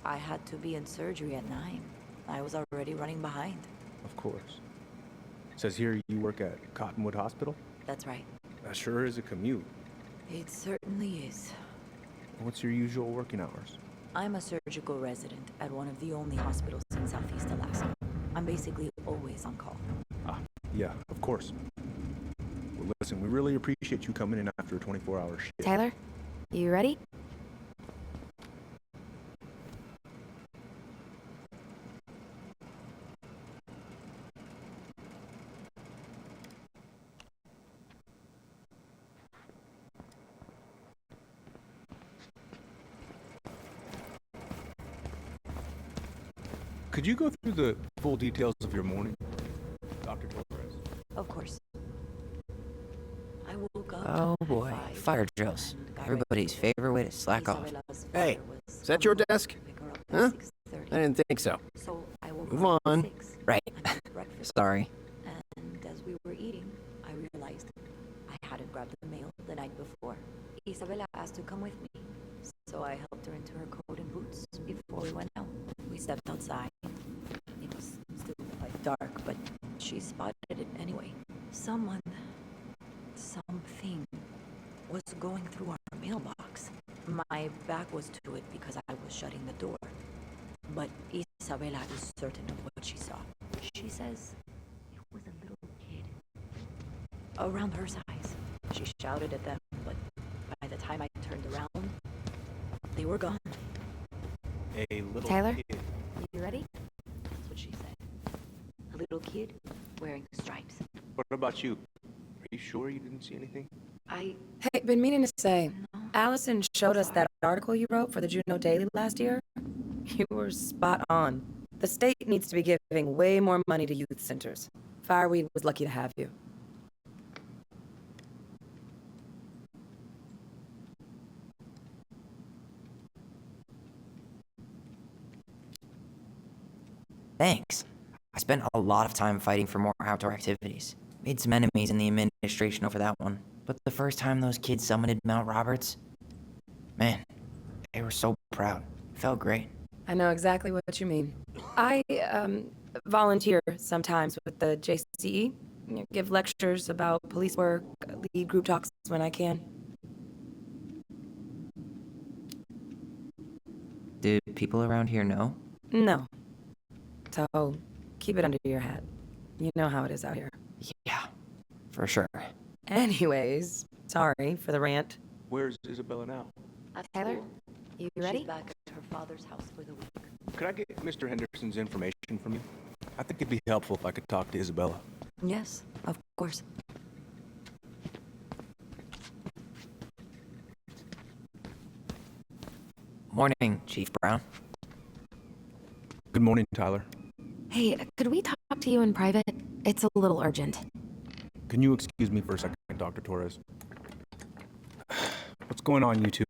S5: I had to be in surgery at 9. I was already running behind.
S8: Of course. Says here you work at Cottonwood Hospital?
S5: That's right.
S8: That sure is a commute.
S5: It certainly is.
S8: What's your usual working hours?
S5: I'm a surgical resident at one of the only hospitals in Southeast Alaska. I'm basically always on call.
S8: Ah, yeah, of course. Well, listen, we really appreciate you coming in after a 24-hour shift.
S2: Tyler, you ready?
S8: Could you go through the full details of your morning, Dr. Torres?
S5: Of course. I woke up.
S3: Oh
S5: at
S3: boy,
S5: 5
S3: fire drills.
S5: and got
S3: Everybody's favorite way to slack off.
S5: Isabella's
S9: Hey,
S5: father was
S9: is that your
S5: coming
S9: desk?
S5: to pick her up at
S9: Huh?
S5: 6:30.
S9: I didn't think so.
S5: So I woke
S9: Move
S5: up at
S9: on.
S5: 6
S3: Right.
S5: and had breakfast.
S3: Sorry.
S5: And as we were eating, I realized I hadn't grabbed the mail the night before. Isabella asked to come with me, so I helped her into her coat and boots before we went out. We stepped outside. It was still quite dark, but she spotted it anyway. Something was going through our mailbox. My back was to it because I was shutting the door. But Isabella is certain of what she saw. She says it was a little kid.
S6: around her size. She shouted at them, but by the time I turned around, they were gone.
S8: A little
S2: Tyler?
S8: kid.
S2: You ready?
S6: That's what she said. A little kid wearing stripes.
S8: What about you? Are you sure you didn't see anything?
S6: I...
S11: Hey, been meaning to say,
S6: No.
S11: Alyson showed us that article you wrote for the Juno Daily last year. You were spot on. The state needs to be giving way more money to youth centers. Fireweed was lucky to have you.
S3: Thanks. I spent a lot of time fighting for more outdoor activities. Made some enemies in the administration over that one. But the first time those kids summited Mount Roberts, man, they were so proud. It felt great.
S11: I know exactly what you mean. I, volunteer sometimes with the JCE. Give lectures about police work, lead group talks when I can.
S3: Do people around here know?
S11: No. So, keep it under your hat. You know how it is out here.
S3: Yeah, for sure.
S11: Anyways, sorry for the rant.
S8: Where's Isabella now?
S2: Tyler, you ready?
S6: She's back at her father's house for the week.
S8: Could I get Mr. Henderson's information from you? I think it'd be helpful if I could talk to Isabella.
S6: Yes, of course.
S3: Morning, Chief Brown.
S8: Good morning, Tyler.
S2: Hey, could we talk to you in private? It's a little urgent.
S8: Can you excuse me for a second, Dr. Torres? What's going on, you two?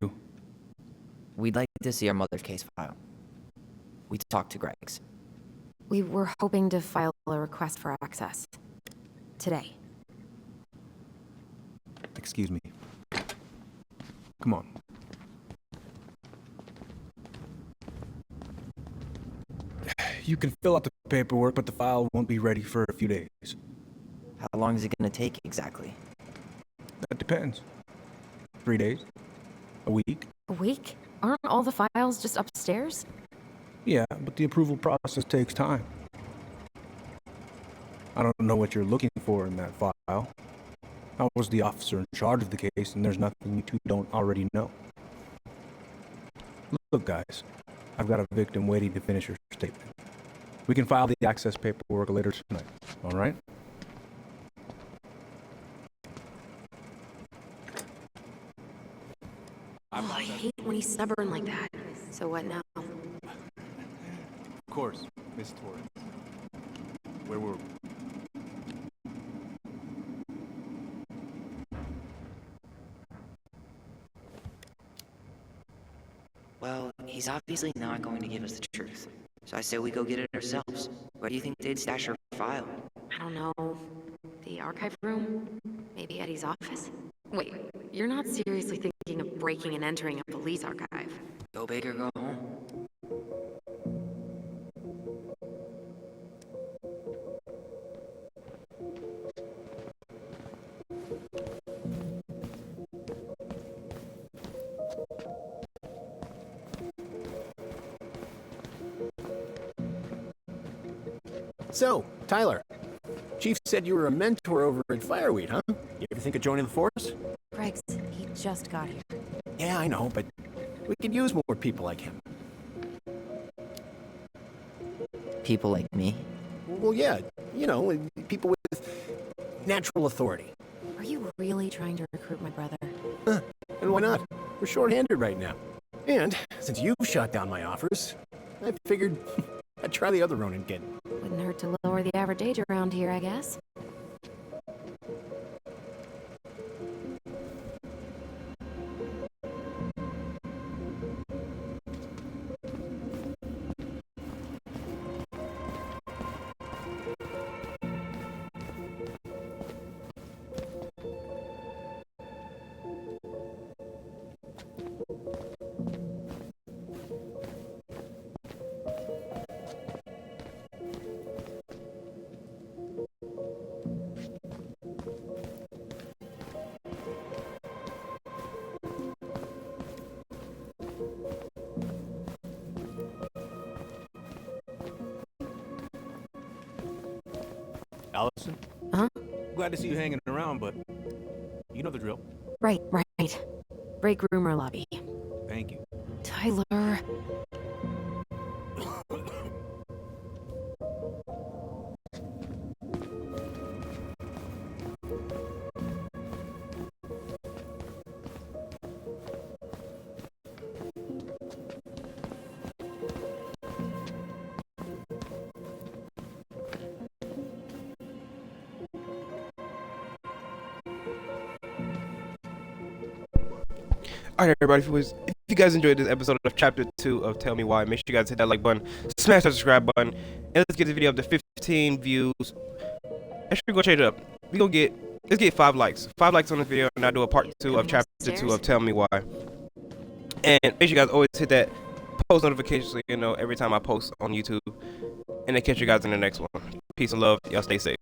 S3: We'd like to see our mother's case file. We talked to Greg's.
S2: We were hoping to file a request for access. Today.
S8: Excuse me. Come on. You can fill out the paperwork, but the file won't be ready for a few days.
S3: How long is it gonna take exactly?
S8: That depends. 3 days? A week?
S2: A week? Aren't all the files just upstairs?
S8: Yeah, but the approval process takes time. I don't know what you're looking for in that file. I was the officer in charge of the case, and there's nothing you two don't already know. Look, guys, I've got a victim waiting to finish her statement. We can file the access paperwork later tonight, all right?
S2: Oh, I hate when he's stubborn like that. So what now?
S8: Of course, Miss Torres. Where were we?
S3: Well, he's obviously not going to give us the truth. So I say we go get it ourselves. Where do you think they'd stash her file?
S2: I don't know. The archive room? Maybe Eddie's office? Wait, you're not seriously thinking of breaking and entering a police archive?
S3: Go big or go home.
S9: So, Tyler, Chief said you were a mentor over at Fireweed, huh? You ever think of joining the force?
S2: Greg's, he just got here.
S9: Yeah, I know, but we could use more people like him.
S3: People like me.
S9: Well, yeah, you know, people with natural authority.
S2: Are you really trying to recruit my brother?
S9: Huh, and why not? We're short-handed right now. And since you shot down my offers, I figured I'd try the other Ronin kid.
S2: Wouldn't hurt to lower the average age around here, I guess.
S8: Alyson?
S2: Huh?
S8: Glad to see you hanging around.
S9: around, but you know the drill.
S2: Right. Break room or lobby.
S9: Thank you.
S2: Tyler.
S1: Alright, everybody, if you guys enjoyed this episode of Chapter 2 of Tell Me Why, make sure you guys hit that like button, smash that subscribe button, and let's get this video up to 15 views. Actually, go change it up. Let's get 5 likes. 5 likes on this video, and I'll do a part 2 of Chapter 2 of Tell Me Why. And make sure you guys always hit that post notification so you know every time I post on YouTube. And then catch you guys in the next one. Peace and love. Y'all stay safe.